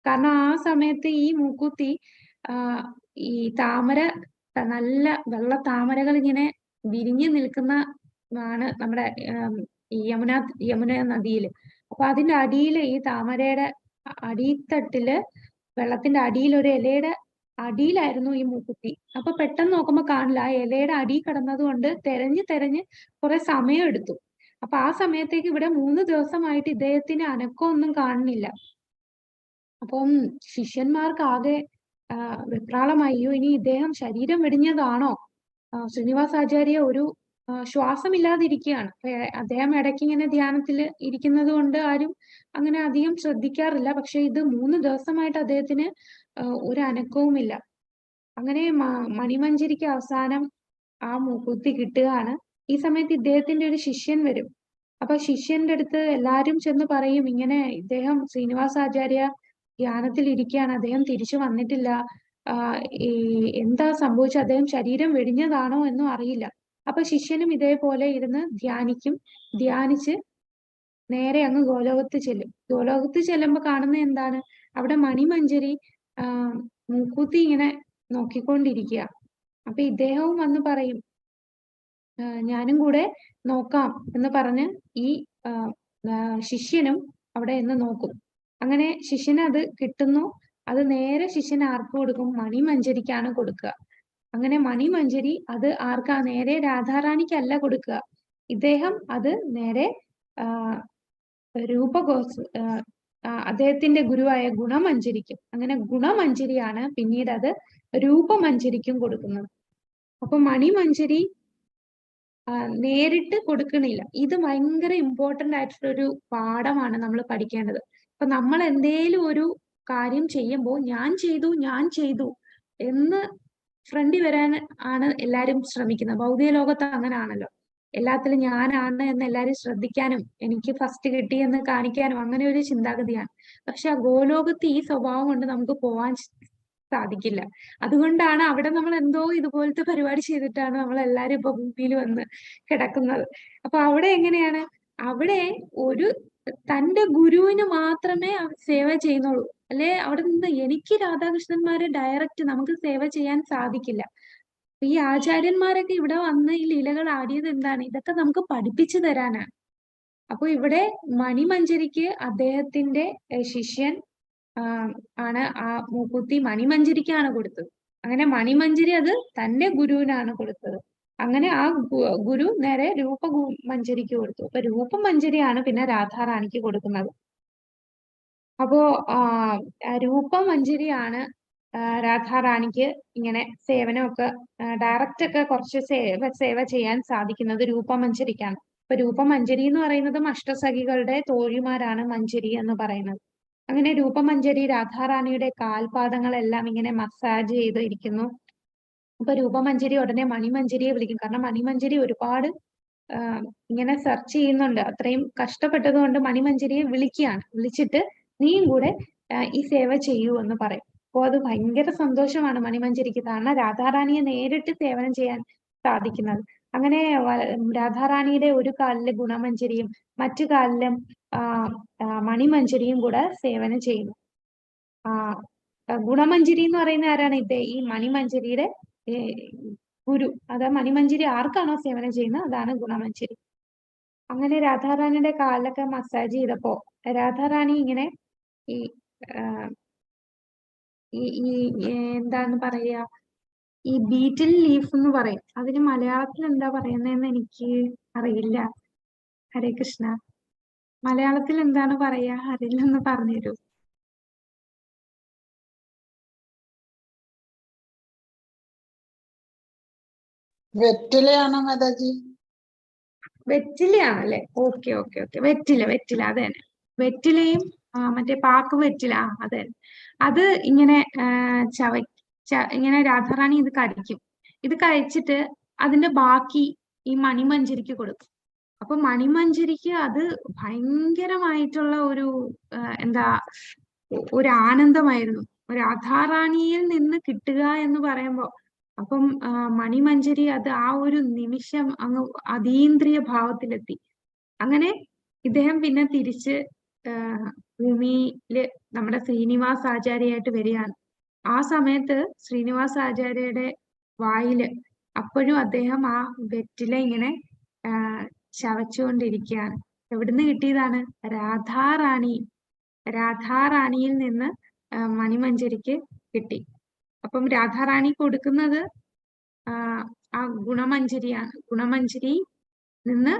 കാരണം ആ സമയത്ത് ഈ മൂക്കുത്തി ഈ നല്ല വെള്ള താമരകൾ ഇങ്ങനെ വിരിഞ്ഞു നിൽക്കുന്ന നമ്മുടെ യമുന നദിയിൽ. അപ്പൊ അതിന്റെ അടിയിൽ ഈ താമരയുടെ അടിത്തട്ടില് വെള്ളത്തിന്റെ അടിയിൽ ഒരു ഇലയുടെ അടിയിലായിരുന്നു ഈ മൂക്കുത്തി. അപ്പൊ പെട്ടെന്ന് നോക്കുമ്പോ കാണില്ല. ആ ഇലയുടെ അടി കിടന്നത് കൊണ്ട് തെരഞ്ഞ് കുറെ സമയം എടുത്തു. അപ്പൊ ആ സമയത്തേക്ക് ഇവിടെ 3 ദിവസമായിട്ട് ഇദ്ദേഹത്തിന് അനക്കമൊന്നും കാണുന്നില്ല. അപ്പം ശിഷ്യന്മാർക്ക് ആകെ വെപ്രാളമായി. അയ്യോ, ഇനി ഇദ്ദേഹം ശരീരം വെടിഞ്ഞതാണോ? ശ്രീനിവാസാചാര്യ ഒരു ശ്വാസമില്ലാതിരിക്കുകയാണ്. അദ്ദേഹം ഇടയ്ക്ക് ഇങ്ങനെ ധ്യാനത്തിൽ ഇരിക്കുന്നത് കൊണ്ട് ആരും അങ്ങനെ അധികം ശ്രദ്ധിക്കാറില്ല. പക്ഷെ ഇത് 3 ദിവസമായിട്ട് അദ്ദേഹത്തിന് ഒരു അനക്കവുമില്ല. അങ്ങനെ മണിമഞ്ചരിക്ക് അവസാനം ആ മൂക്കുത്തി കിട്ടുകയാണ്. ഈ സമയത്ത് ഇദ്ദേഹത്തിന്റെ ഒരു ശിഷ്യൻ വരും. അപ്പൊ ശിഷ്യന്റെ അടുത്ത് എല്ലാരും ചെന്ന് പറയും, ഇങ്ങനെ ഇദ്ദേഹം ശ്രീനിവാസാചാര്യ ധ്യാനത്തിൽ ഇരിക്കുകയാണ്, അദ്ദേഹം തിരിച്ചു വന്നിട്ടില്ല, എന്താ സംഭവിച്ചത്, അദ്ദേഹം ശരീരം വെടിഞ്ഞതാണോ എന്നും അറിയില്ല. അപ്പൊ ശിഷ്യനും ഇതേപോലെ ഇരുന്ന് ധ്യാനിച്ച് നേരെ അങ്ങ് ഗോലോകത്ത് ചെല്ലും. ഗോലോകത്ത് ചെല്ലുമ്പോ കാണുന്ന എന്താണ്? അവിടെ മണിമഞ്ചരി മൂക്കുത്തി ഇങ്ങനെ നോക്കിക്കൊണ്ടിരിക്കുക. അപ്പൊ ഇദ്ദേഹവും വന്ന് പറയും, ഞാനും കൂടെ നോക്കാം എന്ന് പറഞ്ഞ് ഈ ശിഷ്യനും അവിടെ നിന്ന് നോക്കും. അങ്ങനെ ശിഷ്യന് അത് കിട്ടുന്നു. അത് നേരെ ശിഷ്യൻ ആർക്ക് കൊടുക്കും? മണിമഞ്ചരിക്കാണ് കൊടുക്കുക. അങ്ങനെ മണിമഞ്ചരി അത് ആർക്കാ? നേരെ രാധാറാണിക്കല്ല കൊടുക്കുക. ഇദ്ദേഹം അത് നേരെ അദ്ദേഹത്തിന്റെ ഗുരുവായ ഗുണമഞ്ചരിക്കും. അങ്ങനെ ഗുണമഞ്ചരിയാണ് പിന്നീട് അത് രൂപമഞ്ചരിക്കും കൊടുക്കുന്നത്. അപ്പൊ മണിമഞ്ചരി നേരിട്ട് കൊടുക്കണില്ല. ഇത് ഭയങ്കര ഇമ്പോർട്ടന്റ് ആയിട്ടുള്ള ഒരു പാഠമാണ് നമ്മൾ പഠിക്കേണ്ടത്. അപ്പൊ നമ്മൾ എന്തേലും ഒരു കാര്യം ചെയ്യുമ്പോൾ ഞാൻ ചെയ്തു എന്ന് ഫ്രണ്ടിൽ വരാൻ ആണ് എല്ലാരും ശ്രമിക്കുന്നത്. ഭൗതിക ലോകത്ത് അങ്ങനെ ആണല്ലോ. എല്ലാത്തിലും ഞാനാണ് എന്ന് എല്ലാരും ശ്രദ്ധിക്കാനും എനിക്ക് ഫസ്റ്റ് കിട്ടിയെന്ന് കാണിക്കാനും അങ്ങനെ ഒരു ചിന്താഗതിയാണ്. പക്ഷെ ആ ഗോലോകത്ത് ഈ സ്വഭാവം കൊണ്ട് നമുക്ക് പോവാൻ സാധിക്കില്ല. അതുകൊണ്ടാണ് അവിടെ നമ്മൾ എന്തോ ഇതുപോലത്തെ പരിപാടി ചെയ്തിട്ടാണ് നമ്മൾ എല്ലാരും ഇപ്പൊ ഭൂമിയിൽ വന്ന് കിടക്കുന്നത്. അപ്പൊ അവിടെ എങ്ങനെയാണ്? അവിടെ ഒരു തന്റെ ഗുരുവിന് മാത്രമേ സേവ ചെയ്യുന്നുള്ളൂ. അല്ലെ അവിടെ നിന്ന് എനിക്ക് രാധാകൃഷ്ണന്മാരെ ഡയറക്റ്റ് നമുക്ക് സേവ ചെയ്യാൻ സാധിക്കില്ല. ഈ ആചാര്യന്മാരൊക്കെ ഇവിടെ വന്ന് ഈ ലീലകൾ ആടിയത് എന്താണ്? ഇതൊക്കെ നമുക്ക് പഠിപ്പിച്ചു തരാനാണ്. അപ്പൊ ഇവിടെ മണിമഞ്ചരിക്ക് അദ്ദേഹത്തിന്റെ ശിഷ്യൻ ആണ് ആ മൂക്കുത്തി മണിമഞ്ചരിക്കാണ് കൊടുത്തത്. അങ്ങനെ മണിമഞ്ചരി അത് തന്റെ ഗുരുവിനാണ് കൊടുത്തത്. അങ്ങനെ ആ ഗുരു നേരെ രൂപമഞ്ചരിക്ക് കൊടുത്തു. അപ്പൊ രൂപമഞ്ചരിയാണ് പിന്നെ രാധാറാണിക്ക് കൊടുക്കുന്നത്. അപ്പോ രൂപമഞ്ചരിയാണ് രാധാറാണിക്ക് ഇങ്ങനെ സേവനമൊക്കെ ഡയറക്റ്റ് ഒക്കെ കുറച്ച് സേവ ചെയ്യാൻ സാധിക്കുന്നത് രൂപമഞ്ചരിക്കാണ്. അപ്പൊ രൂപമഞ്ചരി എന്ന് പറയുന്നതും അഷ്ടസഖികളുടെ തോഴിമാരാണ് മഞ്ചരി എന്ന് പറയുന്നത്. അങ്ങനെ രൂപമഞ്ചരി രാധാറാണിയുടെ കാൽപാദങ്ങളെല്ലാം ഇങ്ങനെ മസാജ് ചെയ്തിരിക്കുന്നു. അപ്പൊ രൂപമഞ്ചരി ഉടനെ മണിമഞ്ചരിയെ വിളിക്കും. കാരണം മണിമഞ്ചരി ഒരുപാട് ഇങ്ങനെ സെർച്ച് ചെയ്യുന്നുണ്ട്. അത്രയും കഷ്ടപ്പെട്ടത് കൊണ്ട് മണിമഞ്ചരിയെ വിളിക്കുകയാണ്. വിളിച്ചിട്ട് നീയും കൂടെ ഈ സേവ ചെയ്യൂ എന്ന് പറയും. അപ്പോൾ അത് ഭയങ്കര സന്തോഷമാണ് മണിമഞ്ചരിക്ക്. കാരണം രാധാറാണിയെ നേരിട്ട് സേവനം ചെയ്യാൻ സാധിക്കുന്നത്. അങ്ങനെ രാധാറാണിയുടെ ഒരു കാലില് ഗുണമഞ്ചരിയും മറ്റു കാലിലും മണിമഞ്ചരിയും കൂടെ സേവനം ചെയ്യുന്നു. ഗുണമഞ്ചരി എന്ന് പറയുന്ന ആരാണ്? ഈ മണിമഞ്ചരിയുടെ ഗുരു. അതായത് മണിമഞ്ചരി ആർക്കാണോ സേവനം ചെയ്യുന്നത് അതാണ് ഗുണമഞ്ചരി. അങ്ങനെ രാധാറാണിയുടെ കാലിലൊക്കെ മസാജ് ചെയ്തപ്പോ രാധാറാണി ഇങ്ങനെ എന്താണ് പറയാ, ഈ ബീറ്റിൽ ലീഫ് എന്ന് പറയും. അതിന് മലയാളത്തിൽ എന്താ പറയുന്നതെന്ന് എനിക്ക് അറിയില്ല. ഹരേ കൃഷ്ണ. മലയാളത്തിൽ എന്താണ് പറയാ? അറിയില്ലെന്ന് പറഞ്ഞുതരൂ. വെറ്റിലയാണോ മാതാജി? വെറ്റിലയാണല്ലേ? ഓക്കെ. വെറ്റില അത് തന്നെ. വെറ്റിലയും മറ്റേ പാക്ക് വെറ്റില, അത് തന്നെ. അത് ഇങ്ങനെ ഇങ്ങനെ രാധാറാണി ഇത് കഴിക്കും. ഇത് കഴിച്ചിട്ട് അതിന്റെ ബാക്കി ഈ മണിമഞ്ചരിക്ക് കൊടുക്കും. അപ്പൊ മണിമഞ്ചരിക്ക് അത് ഭയങ്കരമായിട്ടുള്ള ഒരു ഒരു ആനന്ദമായിരുന്നു രാധാറാണിയിൽ നിന്ന് കിട്ടുക എന്ന് പറയുമ്പോ. അപ്പം മണിമഞ്ചരി അത് ആ ഒരു നിമിഷം അങ്ങ് അതീന്ദ്രിയ ഭാവത്തിലെത്തി. അങ്ങനെ ഇദ്ദേഹം പിന്നെ തിരിച്ച് ഭൂമിയില് നമ്മുടെ ശ്രീനിവാസ ആചാര്യയായിട്ട് വരികയാണ്. ആ സമയത്ത് ശ്രീനിവാസ ആചാര്യയുടെ വായില് അപ്പോഴും അദ്ദേഹം ആ വെറ്റില ഇങ്ങനെ ചവച്ചുകൊണ്ടിരിക്കുകയാണ്. എവിടുന്ന് കിട്ടിയതാണ്? രാധാറാണിയിൽ നിന്ന് മണിമഞ്ചരിക്ക് കിട്ടി. അപ്പം രാധാറാണി കൊടുക്കുന്നത് ആ ഗുണമഞ്ജരിയാണ്. ഗുണമഞ്ജരി നിന്ന്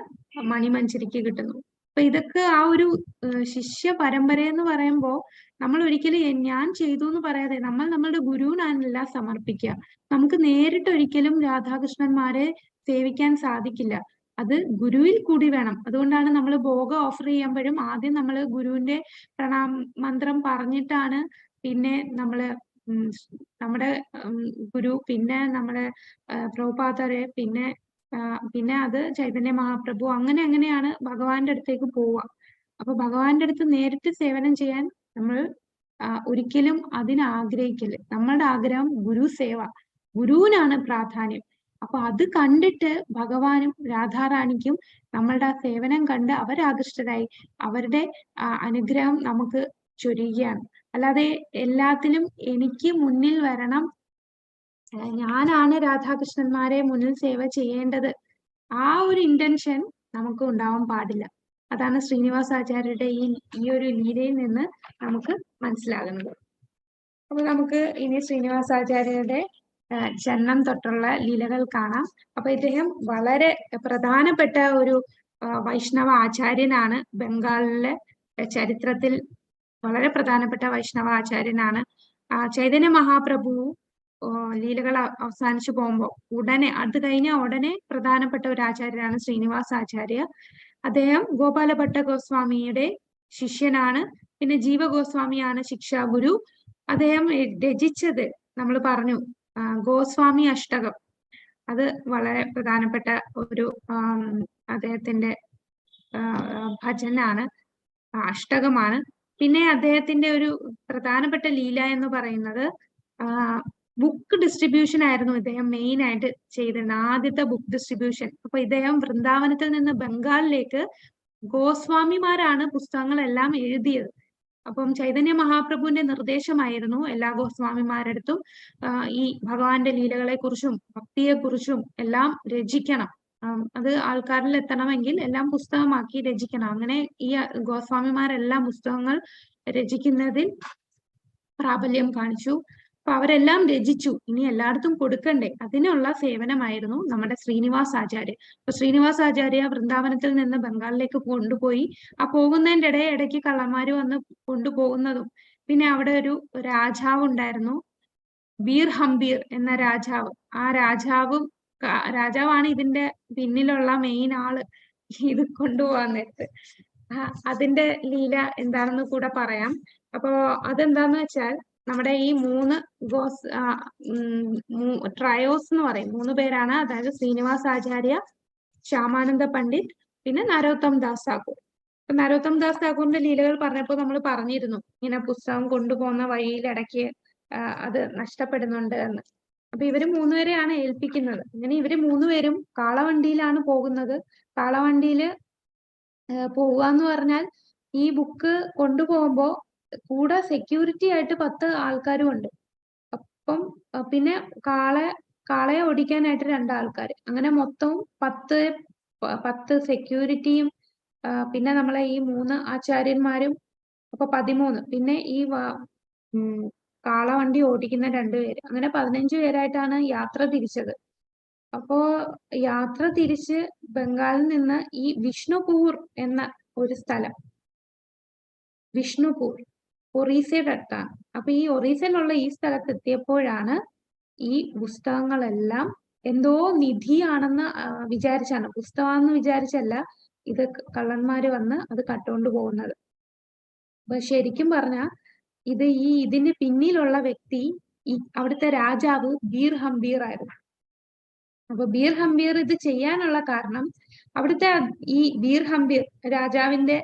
മണിമഞ്ജരിക്ക് കിട്ടുന്നു. അപ്പൊ ഇതൊക്കെ ആ ഒരു ശിഷ്യ പരമ്പര എന്ന് പറയുമ്പോൾ നമ്മൾ ഒരിക്കലും ഞാൻ ചെയ്തു എന്ന് പറയാതെ നമ്മൾ നമ്മളുടെ ഗുരുവിനാണെല്ലാം സമർപ്പിക്കുക. നമുക്ക് നേരിട്ട് ഒരിക്കലും രാധാകൃഷ്ണന്മാരെ സേവിക്കാൻ സാധിക്കില്ല. അത് ഗുരുവിൽ കൂടി വേണം. അതുകൊണ്ടാണ് നമ്മൾ ഭോഗം ഓഫർ ചെയ്യുമ്പോഴും ആദ്യം നമ്മൾ ഗുരുവിന്റെ മന്ത്രം പറഞ്ഞിട്ടാണ് പിന്നെ നമ്മള് നമ്മുടെ ഗുരു, പിന്നെ നമ്മുടെ പ്രഭുപാദരെ, പിന്നെ അത് ചൈതന്യ മഹാപ്രഭു, അങ്ങനെയാണ് ഭഗവാന്റെ അടുത്തേക്ക് പോവുക. അപ്പൊ ഭഗവാന്റെ അടുത്ത് നേരിട്ട് സേവനം ചെയ്യാൻ നമ്മൾ ഒരിക്കലും അതിനാഗ്രഹിക്കില്ല. നമ്മളുടെ ആഗ്രഹം ഗുരു സേവ, ഗുരുവിനാണ് പ്രാധാന്യം. അപ്പൊ അത് കണ്ടിട്ട് ഭഗവാനും രാധാറാണിക്കും നമ്മളുടെ ആ സേവനം കണ്ട് അവരാകൃഷ്ടരായി അവരുടെ അനുഗ്രഹം നമുക്ക് ചൊരിയുകയാണ്. അല്ലാതെ എല്ലാത്തിലും എനിക്ക് മുന്നിൽ വരണം, ഞാനാണ് രാധാകൃഷ്ണന്മാരെ മുന്നിൽ സേവ ചെയ്യേണ്ടത്, ആ ഒരു ഇന്റൻഷൻ നമുക്ക് ഉണ്ടാവാൻ പാടില്ല. അതാണ് ശ്രീനിവാസാചാര്യരുടെ ഈ ഒരു ലീലയിൽ നിന്ന് നമുക്ക് മനസ്സിലാകുന്നത്. അപ്പൊ നമുക്ക് ഇനി ശ്രീനിവാസാചാര്യരുടെ ജന്മം തൊട്ടുള്ള ലീലകൾ കാണാം. അപ്പൊ ഇദ്ദേഹം വളരെ പ്രധാനപ്പെട്ട ഒരു വൈഷ്ണവ ആചാര്യനാണ്. ബംഗാളിലെ ചരിത്രത്തിൽ വളരെ പ്രധാനപ്പെട്ട വൈഷ്ണവ ആചാര്യനാണ്. ചൈതന്യ മഹാപ്രഭു ലീലകൾ അവസാനിച്ചു പോകുമ്പോൾ അത് കഴിഞ്ഞ ഉടനെ പ്രധാനപ്പെട്ട ഒരു ആചാര്യനാണ് ശ്രീനിവാസാചാര്യ. അദ്ദേഹം ഗോപാലഭട്ട ഗോസ്വാമിയുടെ ശിഷ്യനാണ്. പിന്നെ ജീവ ഗോസ്വാമിയാണ് ശിക്ഷാഗുരു. അദ്ദേഹം രചിച്ചത് നമ്മൾ പറഞ്ഞു ഗോസ്വാമി അഷ്ടകം. അത് വളരെ പ്രധാനപ്പെട്ട ഒരു അദ്ദേഹത്തിന്റെ ഭജനാണ്, അഷ്ടകമാണ്. പിന്നെ അദ്ദേഹത്തിന്റെ ഒരു പ്രധാനപ്പെട്ട ലീല എന്ന് പറയുന്നത് ബുക്ക് ഡിസ്ട്രിബ്യൂഷൻ ആയിരുന്നു ഇദ്ദേഹം മെയിൻ ആയിട്ട് ചെയ്തിരുന്നത്, ആദ്യത്തെ ബുക്ക് ഡിസ്ട്രിബ്യൂഷൻ. അപ്പൊ ഇദ്ദേഹം വൃന്ദാവനത്തിൽ നിന്ന് ബംഗാളിലേക്ക് ഗോസ്വാമിമാരാണ് പുസ്തകങ്ങളെല്ലാം എഴുതിയത്. അപ്പം ചൈതന്യ മഹാപ്രഭുവിന്റെ നിർദ്ദേശമായിരുന്നു എല്ലാ ഗോസ്വാമിമാരടുത്തും ഈ ഭഗവാന്റെ ലീലകളെ കുറിച്ചും ഭക്തിയെ കുറിച്ചും എല്ലാം രചിക്കണം. അത് ആൾക്കാരിൽ എത്തണമെങ്കിൽ എല്ലാം പുസ്തകമാക്കി രചിക്കണം. അങ്ങനെ ഈ ഗോസ്വാമിമാരെല്ലാം പുസ്തകങ്ങൾ രചിക്കുന്നതിൽ പ്രാബല്യം കാണിച്ചു. അപ്പൊ അവരെല്ലാം രചിച്ചു, ഇനി എല്ലായിടത്തും കൊടുക്കണ്ടേ, അതിനുള്ള സേവനമായിരുന്നു നമ്മുടെ ശ്രീനിവാസാചാര്യ. അപ്പൊ ശ്രീനിവാസാചാര്യ വൃന്ദാവനത്തിൽ നിന്ന് ബംഗാളിലേക്ക് കൊണ്ടുപോയി. ആ പോകുന്നതിന്റെ ഇടയ്ക്ക് കള്ളന്മാര് വന്ന് കൊണ്ടുപോകുന്നതും, പിന്നെ അവിടെ ഒരു രാജാവ് ഉണ്ടായിരുന്നു, ബീർ ഹംബീർ എന്ന രാജാവ്. ആ രാജാവാണ് ഇതിന്റെ പിന്നിലുള്ള മെയിൻ ആള്, ഇത് കൊണ്ടുപോകാൻ നേരത്ത്. അതിന്റെ ലീല എന്താണെന്ന് കൂടെ പറയാം. അപ്പോ അതെന്താന്ന് വെച്ചാൽ നമ്മുടെ ഈ 3 ട്രയോസ് എന്ന് പറയും, 3 പേരാണ്. അതായത് ശ്രീനിവാസാചാര്യ, ശ്യാമാനന്ദ പണ്ഡിറ്റ്, പിന്നെ നരോത്തം ദാസ് ഠാക്കൂർ. നരോത്തം ദാസ് ഠാക്കൂറിന്റെ ലീലകൾ പറഞ്ഞപ്പോൾ നമ്മൾ പറഞ്ഞിരുന്നു ഇങ്ങനെ പുസ്തകം കൊണ്ടുപോകുന്ന വഴിയിലിടയ്ക്ക് അത് നഷ്ടപ്പെടുന്നുണ്ട് എന്ന്. അപ്പൊ ഇവര് 3 പേരെയാണ് ഏൽപ്പിക്കുന്നത്. അങ്ങനെ ഇവര് 3 പേരും കാളവണ്ടിയിലാണ് പോകുന്നത്. കാളവണ്ടിയില് പോവുക എന്ന് പറഞ്ഞാൽ ഈ ബുക്ക് കൊണ്ടുപോകുമ്പോ കൂടെ സെക്യൂരിറ്റി ആയിട്ട് 10 ആൾക്കാരും ഉണ്ട്. അപ്പം പിന്നെ കാളയെ ഓടിക്കാനായിട്ട് 2 ആൾക്കാർ, അങ്ങനെ മൊത്തം 10 സെക്യൂരിറ്റിയും പിന്നെ നമ്മളെ ഈ 3 ആചാര്യന്മാരും, അപ്പൊ 13. പിന്നെ ഈ കാളവണ്ടി ഓടിക്കുന്ന 2 പേര്, അങ്ങനെ 15 പേരായിട്ടാണ് യാത്ര തിരിച്ചത്. അപ്പോ യാത്ര തിരിച്ച് ബംഗാളിൽ നിന്ന് ഈ വിഷ്ണുപൂർ എന്ന ഒരു സ്ഥലം, വിഷ്ണുപൂർ ഒറീസയുടെ അടുത്താണ്. അപ്പൊ ഈ ഒറീസയിലുള്ള ഈ സ്ഥലത്ത് എത്തിയപ്പോഴാണ് ഈ പുസ്തകങ്ങളെല്ലാം എന്തോ നിധിയാണെന്ന് വിചാരിച്ചാണ്, പുസ്തകമാണെന്ന് വിചാരിച്ചല്ല ഇത് കള്ളന്മാര് വന്ന് അത് കട്ടുകൊണ്ട് പോകുന്നത്. അപ്പൊ ശരിക്കും പറഞ്ഞാൽ ഇതിന് പിന്നിലുള്ള വ്യക്തി അവിടുത്തെ രാജാവ് ബീർ ഹംബീർ ആയിരുന്നു. അപ്പൊ ബീർ ഹംബീർ ഇത് ചെയ്യാനുള്ള കാരണം, അവിടുത്തെ ഈ ബീർ ഹംബീർ രാജാവിന്റെ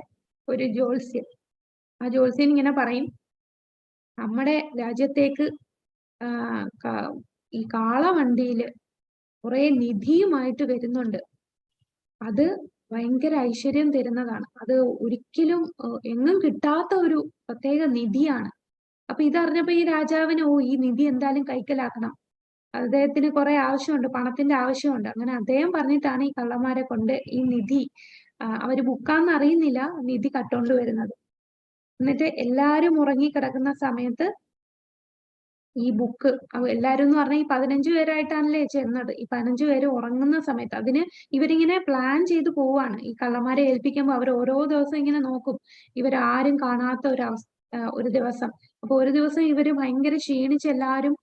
ഒരു ജ്യോത്സ്യൻ, ആ ജ്യോത്സ്യൻ ഇങ്ങനെ പറയും, നമ്മുടെ രാജ്യത്തേക്ക് ഈ കാളവണ്ടിയില് കുറെ നിധിയുമായിട്ട് വരുന്നുണ്ട്, അത് ഭയങ്കര ഐശ്വര്യം തരുന്നതാണ്, അത് ഒരിക്കലും എങ്ങും കിട്ടാത്ത ഒരു പ്രത്യേക നിധിയാണ്. അപ്പൊ ഇതറിഞ്ഞപ്പോ ഈ രാജാവിന് ഈ നിധി എന്തായാലും കൈക്കലാക്കണം, അദ്ദേഹത്തിന് കുറെ ആവശ്യമുണ്ട്, പണത്തിന്റെ ആവശ്യമുണ്ട്. അങ്ങനെ അദ്ദേഹം പറഞ്ഞിട്ടാണ് ഈ കള്ളന്മാരെ കൊണ്ട് ഈ നിധി, അവര് ബുക്കാന്ന് അറിയുന്നില്ല, നിധി കട്ടോണ്ട് വരുന്നത്. എന്നിട്ട് എല്ലാരും ഉറങ്ങിക്കിടക്കുന്ന സമയത്ത് ഈ ബുക്ക് എല്ലാരും എന്ന് പറഞ്ഞാൽ ഈ 15 പേരായിട്ടാണല്ലേ ചെന്നത്. ഈ 15 പേര് ഉറങ്ങുന്ന സമയത്ത് അതിന് ഇവരിങ്ങനെ പ്ലാൻ ചെയ്ത് പോവാണ്. ഈ കള്ളന്മാരെ ഏൽപ്പിക്കുമ്പോൾ അവർ ഓരോ ദിവസം ഇങ്ങനെ നോക്കും, ഇവരാരും കാണാത്ത ഒരു ദിവസം. അപ്പൊ ഒരു ദിവസം ഇവര് ഭയങ്കര ക്ഷീണിച്ച് എല്ലാരും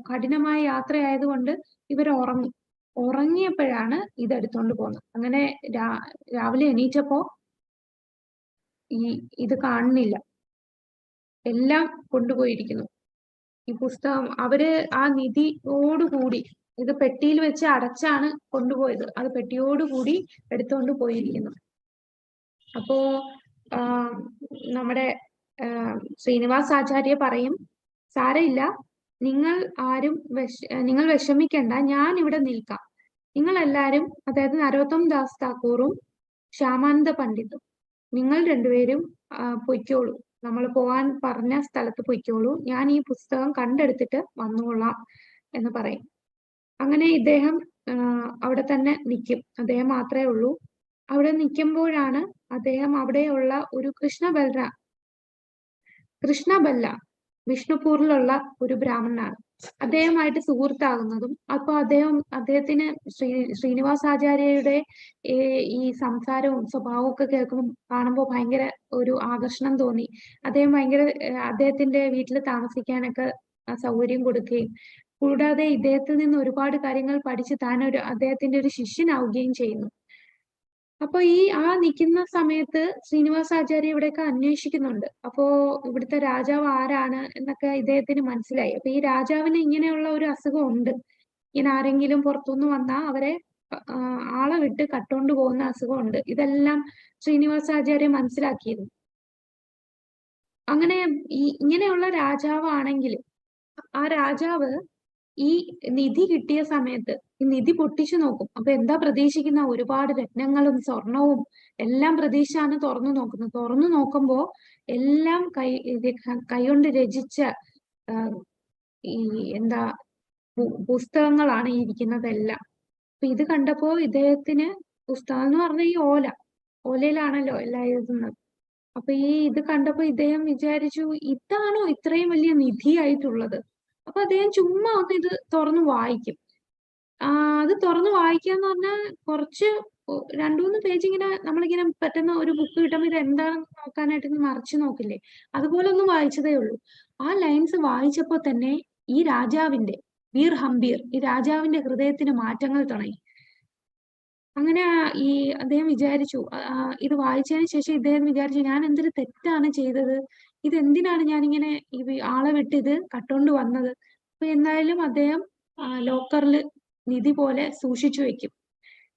കഠിനമായ യാത്രയായതുകൊണ്ട് ഇവർ ഉറങ്ങിയപ്പോഴാണ് ഇതെടുത്തോണ്ട് പോകുന്നത്. അങ്ങനെ രാവിലെ എണീറ്റപ്പോ ഇത് കാണുന്നില്ല, എല്ലാം കൊണ്ടുപോയിരിക്കുന്നു. ഈ പുസ്തകം അവര് ആ നിധിയോടുകൂടി, ഇത് പെട്ടിയിൽ വെച്ച് അടച്ചാണ് കൊണ്ടുപോയത്, അത് പെട്ടിയോടുകൂടി എടുത്തോണ്ട് പോയിരിക്കുന്നു. അപ്പോ നമ്മുടെ ശ്രീനിവാസ് ആചാര്യ പറയും, സാരയില്ല, നിങ്ങൾ വിഷമിക്കണ്ട, ഞാൻ ഇവിടെ നിൽക്കാം. നിങ്ങൾ എല്ലാരും, അതായത് നരോത്തം ദാസ് താക്കൂറും ശ്യാമാനന്ദ പണ്ഡിതും, നിങ്ങൾ രണ്ടുപേരും പൊയ്ക്കോളൂ, നമ്മൾ പോകാൻ പറഞ്ഞ സ്ഥലത്ത് പൊയ്ക്കോളൂ, ഞാൻ ഈ പുസ്തകം കണ്ടെടുത്തിട്ട് വന്നുകൊള്ളാം എന്ന് പറയും. അങ്ങനെ ഇദ്ദേഹം അവിടെ തന്നെ നിൽക്കും, അദ്ദേഹം മാത്രമേ ഉള്ളൂ. അവിടെ നിൽക്കുമ്പോഴാണ് അദ്ദേഹം അവിടെയുള്ള ഒരു കൃഷ്ണബല്ല വിഷ്ണുപൂരിലുള്ള ഒരു ബ്രാഹ്മണനാണ്, അദ്ദേഹമായിട്ട് സുഹൃത്താകുന്നതും. അപ്പൊ അദ്ദേഹത്തിന് ശ്രീനിവാസ് ആചാര്യയുടെ ഈ സംസാരവും സ്വഭാവവും ഒക്കെ കാണുമ്പോൾ ഭയങ്കര ഒരു ആകർഷണം തോന്നി. അദ്ദേഹത്തിന്റെ വീട്ടിൽ താമസിക്കാനൊക്കെ സൗകര്യം കൊടുക്കുകയും കൂടാതെ ഇദ്ദേഹത്തിൽ നിന്ന് ഒരുപാട് കാര്യങ്ങൾ പഠിച്ച് അദ്ദേഹത്തിന്റെ ഒരു ശിഷ്യനാവുകയും ചെയ്യുന്നു. അപ്പൊ നിൽക്കുന്ന സമയത്ത് ശ്രീനിവാസ് ആചാര്യ ഇവിടെയൊക്കെ അന്വേഷിക്കുന്നുണ്ട്. അപ്പോ ഇവിടുത്തെ രാജാവ് ആരാണ് എന്നൊക്കെ ഇദ്ദേഹത്തിന് മനസ്സിലായി. അപ്പൊ ഈ രാജാവിന് ഇങ്ങനെയുള്ള ഒരു അസുഖം ഉണ്ട്, ഇങ്ങനെ ആരെങ്കിലും പുറത്തുനിന്ന് വന്നാൽ അവരെ ആളെ വിട്ട് കട്ടോണ്ട് പോകുന്ന അസുഖമുണ്ട്. ഇതെല്ലാം ശ്രീനിവാസ് ആചാര്യ മനസ്സിലാക്കിയിരുന്നു. അങ്ങനെ ഇങ്ങനെയുള്ള രാജാവാണെങ്കിൽ ആ രാജാവ് ഈ നിധി കിട്ടിയ സമയത്ത് ഈ നിധി പൊട്ടിച്ചു നോക്കും. അപ്പൊ എന്താ പ്രതീക്ഷിക്കുന്ന, ഒരുപാട് രത്നങ്ങളും സ്വർണവും എല്ലാം പ്രതീക്ഷയാണ് തുറന്നു നോക്കുമ്പോ എല്ലാം കൈകൊണ്ട് രചിച്ച പുസ്തകങ്ങളാണ് ഇരിക്കുന്നതെല്ലാം. അപ്പൊ ഇത് കണ്ടപ്പോ ഇദ്ദേഹത്തിന്, പുസ്തകം എന്ന് പറഞ്ഞ ഈ ഓലയിലാണല്ലോ എല്ലാം എഴുതുന്നത്. അപ്പൊ ഇത് കണ്ടപ്പോ ഇദ്ദേഹം വിചാരിച്ചു, ഇതാണോ ഇത്രയും വലിയ നിധിയായിട്ടുള്ളത്? അപ്പൊ അദ്ദേഹം ചുമ്മാ ഒന്ന് ഇത് തുറന്നു വായിക്കും. അത് തുറന്നു വായിക്കാന്ന് പറഞ്ഞാൽ കുറച്ച് 2-3 പേജ് ഇങ്ങനെ നമ്മളിങ്ങനെ പെട്ടെന്ന് ഒരു ബുക്ക് കിട്ടുമ്പോൾ ഇത് എന്താണെന്ന് നോക്കാനായിട്ട് മറിച്ചു നോക്കില്ലേ, അതുപോലെ ഒന്നും വായിച്ചതേ ഉള്ളൂ. ആ ലൈൻസ് വായിച്ചപ്പോ തന്നെ ഈ രാജാവിന്റെ വീർ ഹംബീർ, ഈ രാജാവിന്റെ ഹൃദയത്തിന് മാറ്റങ്ങൾ തുടങ്ങി. അങ്ങനെ അദ്ദേഹം വിചാരിച്ചു, ഇത് വായിച്ചതിന് ശേഷം ഇദ്ദേഹം വിചാരിച്ചു, ഞാൻ എന്തൊരു തെറ്റാണ് ചെയ്തത്, ഇതെന്തിനാണ് ഞാനിങ്ങനെ ആളെ വിട്ട് ഇത് കട്ടോണ്ട് വന്നത്. അപ്പൊ എന്തായാലും അദ്ദേഹം ലോക്കറിൽ നിധി പോലെ സൂക്ഷിച്ചു വെക്കും.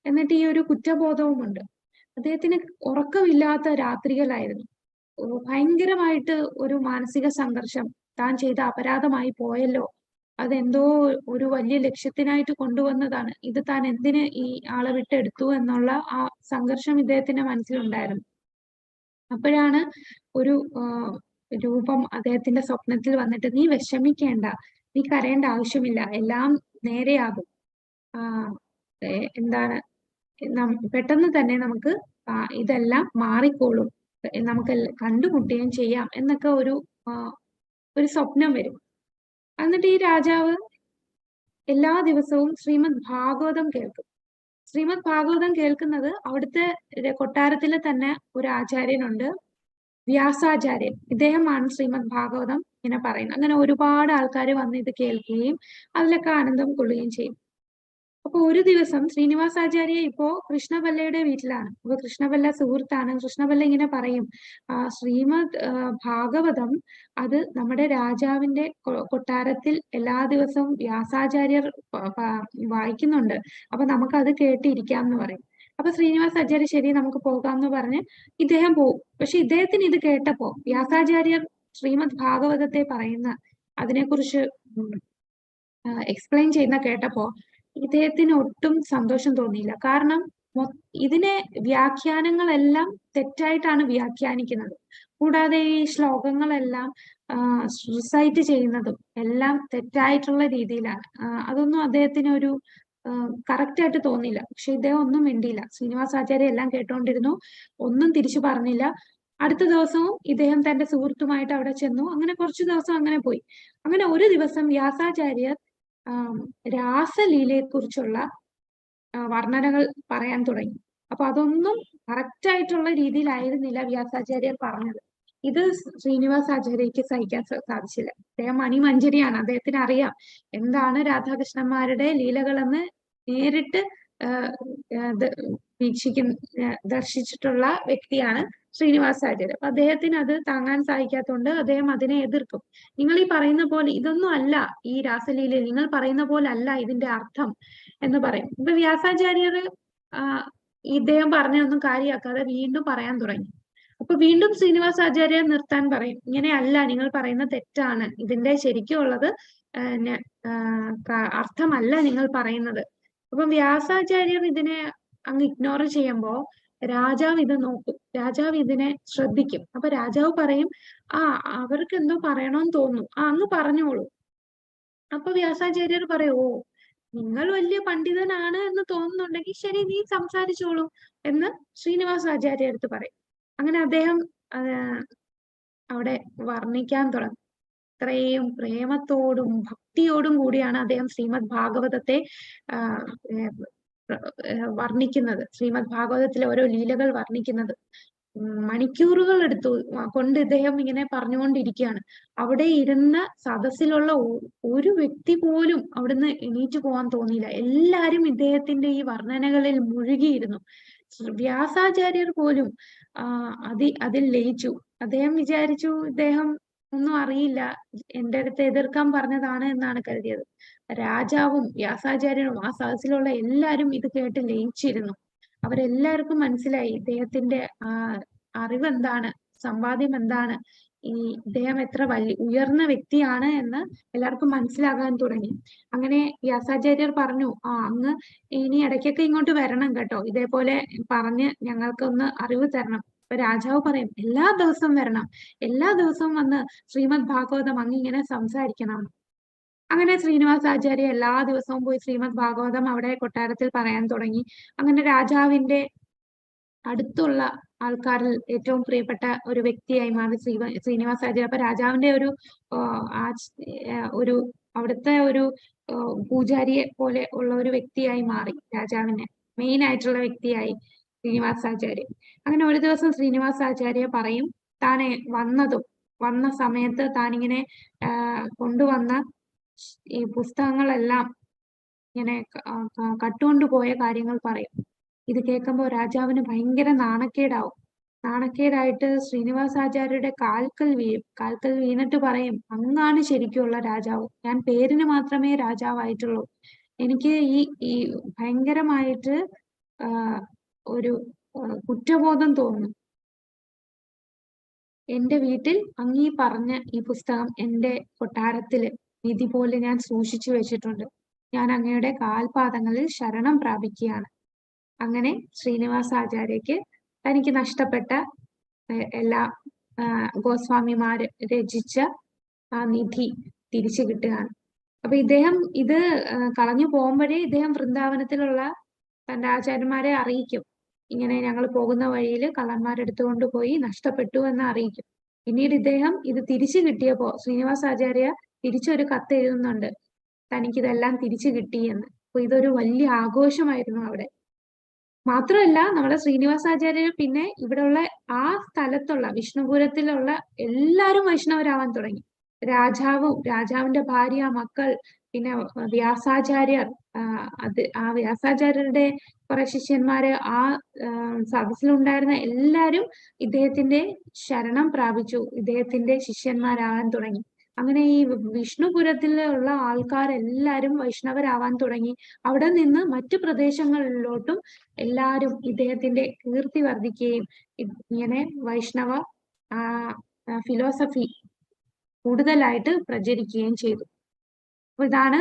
എന്നിട്ട് ഈ ഒരു കുറ്റബോധവുമുണ്ട്. അദ്ദേഹത്തിന് ഉറക്കമില്ലാത്ത രാത്രികളായിരുന്നു. ഭയങ്കരമായിട്ട് ഒരു മാനസിക സംഘർഷം, താൻ ചെയ്ത അപരാധമായി പോയല്ലോ, അതെന്തോ ഒരു വലിയ ലക്ഷ്യത്തിനായിട്ട് കൊണ്ടുവന്നതാണ്, ഇത് താൻ എന്തിന് ഈ ആളെ വിട്ടെടുത്തു എന്നുള്ള ആ സംഘർഷം ഇദ്ദേഹത്തിന്റെ മനസ്സിലുണ്ടായിരുന്നു. അപ്പോഴാണ് ഒരു രൂപം അദ്ദേഹത്തിന്റെ സ്വപ്നത്തിൽ വന്നിട്ട്, നീ വിഷമിക്കേണ്ട, നീ കരയേണ്ട ആവശ്യമില്ല, എല്ലാം നേരെയാകും, പെട്ടെന്ന് തന്നെ നമുക്ക് ഇതെല്ലാം മാറിക്കോളും, നമുക്ക് കണ്ടുമുട്ടുകയും ചെയ്യാം എന്നൊക്കെ ഒരു സ്വപ്നം വരും. എന്നിട്ട് ഈ രാജാവ് എല്ലാ ദിവസവും ശ്രീമദ് ഭാഗവതം കേൾക്കും. ശ്രീമദ് ഭാഗവതം കേൾക്കുന്നത് അവിടുത്തെ കൊട്ടാരത്തിലെ തന്നെ ഒരു ആചാര്യനുണ്ട്, വ്യാസാചാര്യൻ. ഇദ്ദേഹമാണ് ശ്രീമദ് ഭാഗവതം ഇങ്ങനെ പറയുന്നത്. അങ്ങനെ ഒരുപാട് ആൾക്കാർ വന്ന് ഇത് കേൾക്കുകയും അതിലൊക്കെ ആനന്ദം കൊള്ളുകയും ചെയ്യും. അപ്പൊ ഒരു ദിവസം ശ്രീനിവാസ് ആചാര്യ ഇപ്പോ കൃഷ്ണബല്ലയുടെ വീട്ടിലാണ്. അപ്പൊ കൃഷ്ണബല്ല സുഹൃത്താണ്. കൃഷ്ണബല്ല ഇങ്ങനെ പറയും, ശ്രീമദ് ഭാഗവതം അത് നമ്മുടെ രാജാവിന്റെ കൊട്ടാരത്തിൽ എല്ലാ ദിവസവും വ്യാസാചാര്യർ വായിക്കുന്നുണ്ട്, അപ്പൊ നമുക്ക് അത് കേട്ടിരിക്കാം എന്ന് പറയും. അപ്പൊ ശ്രീനിവാസ് ആചാര്യ ശരി നമുക്ക് പോകാം എന്ന് പറഞ്ഞ് ഇദ്ദേഹം പോകും. പക്ഷെ ഇദ്ദേഹത്തിന് ഇത് കേട്ടപ്പോ വ്യാസാചാര്യർ ശ്രീമദ് ഭാഗവതത്തെ പറയുന്ന അതിനെക്കുറിച്ച് എക്സ്പ്ലെയിൻ ചെയ്യുന്ന കേട്ടപ്പോ ഇദ്ദേഹത്തിന് ഒട്ടും സന്തോഷം തോന്നിയില്ല. കാരണം ഇതിനെ വ്യാഖ്യാനങ്ങളെല്ലാം തെറ്റായിട്ടാണ് വ്യാഖ്യാനിക്കുന്നത്. കൂടാതെ ഈ ശ്ലോകങ്ങളെല്ലാം റിസൈറ്റ് ചെയ്യുന്നതും എല്ലാം തെറ്റായിട്ടുള്ള രീതിയിലാണ്. അതൊന്നും അദ്ദേഹത്തിന് ഒരു കറക്റ്റ് ആയിട്ട് തോന്നിയില്ല. പക്ഷെ ഇദ്ദേഹം ഒന്നും മിണ്ടിയില്ല. ശ്രീനിവാസ് ആചാര്യ എല്ലാം കേട്ടോണ്ടിരുന്നു, ഒന്നും തിരിച്ചു പറഞ്ഞില്ല. അടുത്ത ദിവസവും ഇദ്ദേഹം തന്റെ സുഹൃത്തുമായിട്ട് അവിടെ ചെന്നു. അങ്ങനെ കുറച്ചു ദിവസം അങ്ങനെ പോയി. അങ്ങനെ ഒരു ദിവസം വ്യാസാചാര്യർ രാസലീലയെ കുറിച്ചുള്ള വർണ്ണനകൾ പറയാൻ തുടങ്ങി. അപ്പൊ അതൊന്നും കറക്റ്റ് ആയിട്ടുള്ള രീതിയിലായിരുന്നില്ല വ്യാസാചാര്യർ പറഞ്ഞത്. ഇത് ശ്രീനിവാസാചാര്യക്ക് സഹിക്കാൻ സാധിച്ചില്ല. അദ്ദേഹം മണിമഞ്ജരിയാണ്, അദ്ദേഹത്തിന് അറിയാം എന്താണ് രാധാകൃഷ്ണന്മാരുടെ ലീലകളെന്ന് നേരിട്ട് ദർശിച്ചിട്ടുള്ള വ്യക്തിയാണ് ശ്രീനിവാസാചാര്യർ. അപ്പൊ അദ്ദേഹത്തിന് അത് താങ്ങാൻ സാധിക്കാത്തതുകൊണ്ട് അദ്ദേഹം അതിനെ എതിർക്കും. നിങ്ങൾ ഈ പറയുന്ന പോലെ ഇതൊന്നും അല്ല ഈ രാസലീല, നിങ്ങൾ പറയുന്ന പോലെ അല്ല ഇതിന്റെ അർത്ഥം എന്ന് പറയും. ഇപ്പൊ വ്യാസാചാര്യർ ഇദ്ദേഹം പറഞ്ഞൊന്നും കാര്യമാക്കാതെ വീണ്ടും പറയാൻ തുടങ്ങി. അപ്പൊ വീണ്ടും ശ്രീനിവാസാചാര്യർ നിർത്താൻ പറയും. ഇങ്ങനെ അല്ല, നിങ്ങൾ പറയുന്ന തെറ്റാണ്, ഇതിന്റെ ശരിക്കും ഉള്ളത് അർത്ഥമല്ല നിങ്ങൾ പറയുന്നത്. അപ്പൊ വ്യാസാചാര്യർ ഇതിനെ അങ്ങ് ഇഗ്നോർ ചെയ്യുമ്പോ രാജാവ് ഇത് നോക്കും, രാജാവ് ഇതിനെ ശ്രദ്ധിക്കും. അപ്പൊ രാജാവ് പറയും, അവർക്ക് എന്തോ പറയണോന്ന് തോന്നുന്നു, അങ്ങ് പറഞ്ഞോളൂ. അപ്പൊ വ്യാസാചാര്യർ പറയും, ഓ നിങ്ങൾ വലിയ പണ്ഡിതനാണ് എന്ന് തോന്നുന്നുണ്ടെങ്കിൽ ശരി, നീ സംസാരിച്ചോളൂ എന്ന് ശ്രീനിവാസാചാര്യ അടുത്ത് പറയും. അങ്ങനെ അദ്ദേഹം അവിടെ വർണ്ണിക്കാൻ തുടങ്ങും. ഇത്രയും പ്രേമത്തോടും ഭക്തിയോടും കൂടിയാണ് അദ്ദേഹം ശ്രീമദ് ഭാഗവതത്തെ വർണ്ണിക്കുന്നത്, ശ്രീമദ് ഭാഗവതത്തിലെ ഓരോ ലീലകൾ വർണ്ണിക്കുന്നത്. മണിക്കൂറുകൾ കൊണ്ട് ഇദ്ദേഹം ഇങ്ങനെ പറഞ്ഞുകൊണ്ടിരിക്കുകയാണ്. അവിടെ ഇരുന്ന സദസ്സിലുള്ള ഒരു വ്യക്തി പോലും അവിടുന്ന് എണീറ്റ് പോകാൻ തോന്നിയില്ല. എല്ലാരും ഇദ്ദേഹത്തിന്റെ ഈ വർണ്ണനകളിൽ മുഴുകിയിരുന്നു. വ്യാസാചാര്യർ പോലും അതിൽ ലയിച്ചു. അദ്ദേഹം വിചാരിച്ചു ഇദ്ദേഹം ഒന്നും അറിയില്ല, എന്റെ അടുത്ത് എതിർക്കാൻ പറഞ്ഞതാണ് എന്നാണ് കരുതിയത്. രാജാവും വ്യാസാചാര്യനും ആ സദസ്സിലുള്ള എല്ലാരും ഇത് കേട്ട് ലയിച്ചിരുന്നു. അവരെല്ലാവർക്കും മനസ്സിലായി ഇദ്ദേഹത്തിന്റെ അറിവ് എന്താണ്, സമ്പാദ്യം എന്താണ്, ഇദ്ദേഹം എത്ര ഉയർന്ന വ്യക്തിയാണ് എന്ന് എല്ലാവർക്കും മനസ്സിലാകാൻ തുടങ്ങി. അങ്ങനെ വ്യാസാചാര്യർ പറഞ്ഞു, അങ്ങ് ഇനി ഇടയ്ക്കൊക്കെ ഇങ്ങോട്ട് വരണം കേട്ടോ, ഇതേപോലെ പറഞ്ഞ് ഞങ്ങൾക്കൊന്ന് അറിവ് തരണം. അപ്പൊ രാജാവ് പറയും, എല്ലാ ദിവസവും വരണം, എല്ലാ ദിവസവും വന്ന് ശ്രീമദ് ഭാഗവതം അങ്ങിങ്ങനെ സംസാരിക്കണം. അങ്ങനെ ശ്രീനിവാസാചാര്യ എല്ലാ ദിവസവും പോയി ശ്രീമദ് ഭാഗവതം അവിടെ കൊട്ടാരത്തിൽ പറയാൻ തുടങ്ങി. അങ്ങനെ രാജാവിന്റെ അടുത്തുള്ള ആൾക്കാരിൽ ഏറ്റവും പ്രിയപ്പെട്ട ഒരു വ്യക്തിയായി മാറി ശ്രീനിവാസാചാര്യ. അപ്പൊ രാജാവിന്റെ ഒരു അവിടുത്തെ ഒരു പൂജാരിയെ പോലെ ഉള്ള ഒരു വ്യക്തിയായി മാറി, രാജാവിന് മെയിൻ ആയിട്ടുള്ള വ്യക്തിയായി ശ്രീനിവാസാചാര്യ. അങ്ങനെ ഒരു ദിവസം ശ്രീനിവാസാചാര്യ പറയും, താനെ വന്ന സമയത്ത് താനിങ്ങനെ കൊണ്ടുവന്ന ഈ പുസ്തകങ്ങളെല്ലാം ഇങ്ങനെ കട്ടുകൊണ്ടുപോയ കാര്യങ്ങൾ പറയും. ഇത് കേൾക്കുമ്പോൾ രാജാവിന് ഭയങ്കര നാണക്കേടായിട്ട് ശ്രീനിവാസാചാര്യരുടെ കാൽക്കൽ വീണിട്ട് പറയും, അങ്ങാണ് ശരിക്കുള്ള രാജാവ്, ഞാൻ പേരിന് മാത്രമേ രാജാവായിട്ടുള്ളൂ. എനിക്ക് ഈ ഭയങ്കരമായിട്ട് ഒരു കുറ്റബോധം തോന്നുന്നു. എന്റെ വീട്ടിൽ അങ്ങീ പറഞ്ഞ ഈ പുസ്തകം എന്റെ കൊട്ടാരത്തില് നിധി പോലെ ഞാൻ സൂക്ഷിച്ചു വെച്ചിട്ടുണ്ട്. ഞാൻ അങ്ങയുടെ കാൽപാദങ്ങളിൽ ശരണം പ്രാപിക്കുകയാണ്. അങ്ങനെ ശ്രീനിവാസാചാര്യക്ക് തനിക്ക് നഷ്ടപ്പെട്ട എല്ലാ ഗോസ്വാമിമാര് രചിച്ച ആ നിധി തിരിച്ചു കിട്ടുകയാണ്. അപ്പൊ ഇദ്ദേഹം ഇത് കളഞ്ഞു പോകുമ്പോഴേ ഇദ്ദേഹം വൃന്ദാവനത്തിലുള്ള തന്റെ ആചാര്യന്മാരെ അറിയിക്കും, ഇങ്ങനെ ഞങ്ങൾ പോകുന്ന വഴിയിൽ കള്ളന്മാരെടുത്തുകൊണ്ട് പോയി നഷ്ടപ്പെട്ടു എന്ന് അറിയിക്കും. പിന്നീട് ഇദ്ദേഹം ഇത് തിരിച്ചു കിട്ടിയപ്പോ ശ്രീനിവാസാചാര്യ തിരിച്ചൊരു കത്ത് എഴുതുന്നുണ്ട്, തനിക്കിതെല്ലാം തിരിച്ചു കിട്ടി എന്ന്. അപ്പൊ ഇതൊരു വലിയ ആഘോഷമായിരുന്നു അവിടെ. മാത്രമല്ല നമ്മുടെ ശ്രീനിവാസാചാര്യർ പിന്നെ ഇവിടെയുള്ള ആ സ്ഥലത്തുള്ള വിഷ്ണുപുരത്തിലുള്ള എല്ലാവരും വൈഷ്ണവരാവാൻ തുടങ്ങി. രാജാവിന്റെ ഭാര്യ, മക്കൾ, പിന്നെ വ്യാസാചാര്യർ, ആ വ്യാസാചാര്യരുടെ കുറെ ശിഷ്യന്മാര്, ആ സദസ്സിലുണ്ടായിരുന്ന എല്ലാരും ഇദ്ദേഹത്തിന്റെ ശരണം പ്രാപിച്ചു, ഇദ്ദേഹത്തിന്റെ ശിഷ്യന്മാരാകാൻ തുടങ്ങി. അങ്ങനെ ഈ വിഷ്ണുപുരത്തിലുള്ള ആൾക്കാരെല്ലാരും വൈഷ്ണവരാവാൻ തുടങ്ങി. അവിടെ നിന്ന് മറ്റു പ്രദേശങ്ങളിലോട്ടും എല്ലാരും ഇദ്ദേഹത്തിന്റെ കീർത്തി വർദ്ധിക്കുകയും ഇങ്ങനെ വൈഷ്ണവ ഫിലോസഫി കൂടുതലായിട്ട് പ്രചരിക്കുകയും ചെയ്തു. അപ്പൊ ഇതാണ്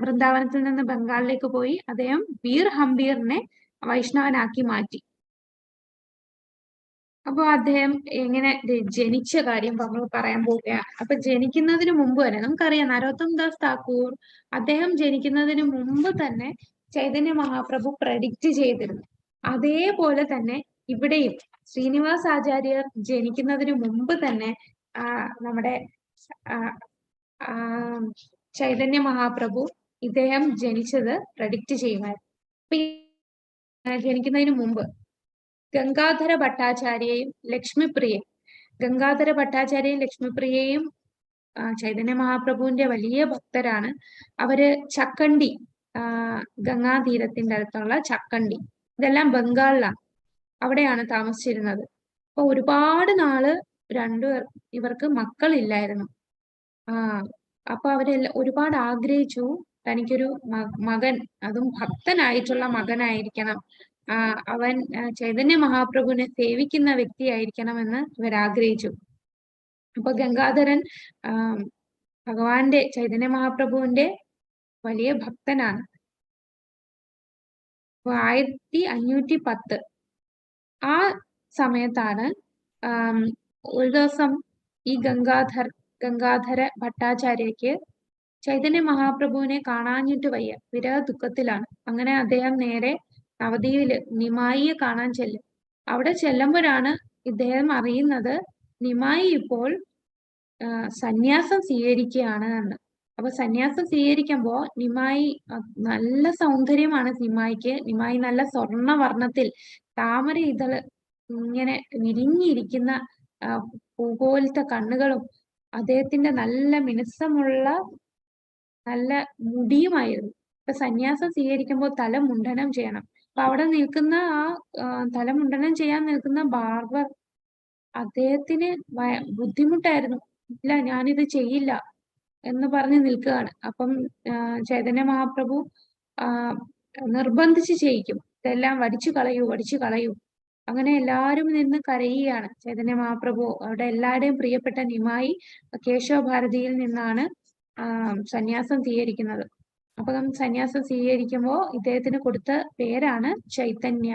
വൃന്ദാവനത്തിൽ നിന്ന് ബംഗാളിലേക്ക് പോയി അദ്ദേഹം വീർ ഹംബീറിനെ വൈഷ്ണവനാക്കി മാറ്റി. അപ്പൊ അദ്ദേഹം എങ്ങനെ ജനിച്ച കാര്യം നമ്മൾ പറയാൻ പോവുകയാണ്. അപ്പൊ ജനിക്കുന്നതിന് മുമ്പ് തന്നെ നമുക്കറിയാം നരോത്തം ദാസ് താക്കൂർ അദ്ദേഹം ജനിക്കുന്നതിന് മുമ്പ് തന്നെ ചൈതന്യ മഹാപ്രഭു പ്രഡിക്റ്റ് ചെയ്തിരുന്നു. അതേപോലെ തന്നെ ഇവിടെയും ശ്രീനിവാസ് ആചാര്യർ ജനിക്കുന്നതിന് മുമ്പ് തന്നെ നമ്മുടെ ആ, ചൈതന്യ മഹാപ്രഭു ഇദ്ദേഹം ജനിച്ചത് പ്രഡിക്റ്റ് ചെയ്യുമായിരുന്നു. അപ്പൊ ജനിക്കുന്നതിന് മുമ്പ് ഗംഗാധര ഭട്ടാചാര്യയും ലക്ഷ്മിപ്രിയയും ലക്ഷ്മിപ്രിയയും ചൈതന്യ മഹാപ്രഭുവിന്റെ വലിയ ഭക്തരാണ്. അവര് ചക്കണ്ടി ഗംഗാതീരത്തിന്റെ അടുത്തുള്ള ചക്കണ്ടി, ഇതെല്ലാം ബംഗാളിലാണ്, അവിടെയാണ് താമസിച്ചിരുന്നത്. അപ്പൊ ഒരുപാട് നാള് ഇവർക്ക് മക്കളില്ലായിരുന്നു. അപ്പൊ അവരെല്ലാം ഒരുപാട് ആഗ്രഹിച്ചു തനിക്കൊരു മകൻ, അതും ഭക്തനായിട്ടുള്ള മകനായിരിക്കണം, അവൻ ചൈതന്യ മഹാപ്രഭുവിനെ സേവിക്കുന്ന വ്യക്തിയായിരിക്കണമെന്ന് ഇവർ ആഗ്രഹിച്ചു. അപ്പൊ ഗംഗാധരൻ ഭഗവാന്റെ ചൈതന്യ മഹാപ്രഭുവിന്റെ വലിയ ഭക്തനാണ്. അപ്പൊ 1510 ആ സമയത്താണ് ഒരു ദിവസം ഈ ഗംഗാധര ഭട്ടാചാര്യക്ക് ചൈതന്യ മഹാപ്രഭുവിനെ കാണാഞ്ഞിട്ട് വയ്യ, വിരഹ ദുഃഖത്തിലാണ്. അങ്ങനെ അദ്ദേഹം നേരെ നവദ്വീപില് നിമായിയെ കാണാൻ ചെല്ലും. അവിടെ ചെല്ലുമ്പോഴാണ് ഇദ്ദേഹം അറിയുന്നത് നിമായി ഇപ്പോൾ സന്യാസം സ്വീകരിക്കുകയാണ് എന്ന്. അപ്പൊ സന്യാസം സ്വീകരിക്കുമ്പോ നിമായി നല്ല സൗന്ദര്യമാണ് നിമായിക്ക്. നിമായി നല്ല സ്വർണ്ണവർണ്ണത്തിൽ താമര ഇതള് ഇങ്ങനെ വിരിഞ്ഞിരിക്കുന്ന പൂപോലത്തെ കണ്ണുകളും അദ്ദേഹത്തിന്റെ നല്ല മിനുസമുള്ള നല്ല മുടിയുമായിരുന്നു. ഇപ്പൊ സന്യാസം സ്വീകരിക്കുമ്പോൾ തല മുണ്ഡനം ചെയ്യണം. അപ്പൊ അവിടെ നിൽക്കുന്ന തല മുണ്ഡനം ചെയ്യാൻ നിൽക്കുന്ന ബാർബർ അദ്ദേഹത്തിന് ബുദ്ധിമുട്ടായിരുന്നു. ഇല്ല, ഞാനിത് ചെയ്യില്ല എന്ന് പറഞ്ഞ് നിൽക്കുകയാണ്. അപ്പം ചൈതന്യ മഹാപ്രഭു നിർബന്ധിച്ച് ചെയ്യിക്കും, ഇതെല്ലാം വടിച്ചു കളയൂ. അങ്ങനെ എല്ലാവരും നിന്ന് കരയുകയാണ്. ചൈതന്യ മഹാപ്രഭു അവിടെ എല്ലാവരുടെയും പ്രിയപ്പെട്ട നിമായി കേശവ ഭാരതിയിൽ നിന്നാണ് സന്യാസം സ്വീകരിക്കുന്നത്. അപ്പം സന്യാസം സ്വീകരിക്കുമ്പോൾ ഇദ്ദേഹത്തിന് കൊടുത്ത പേരാണ് ചൈതന്യ.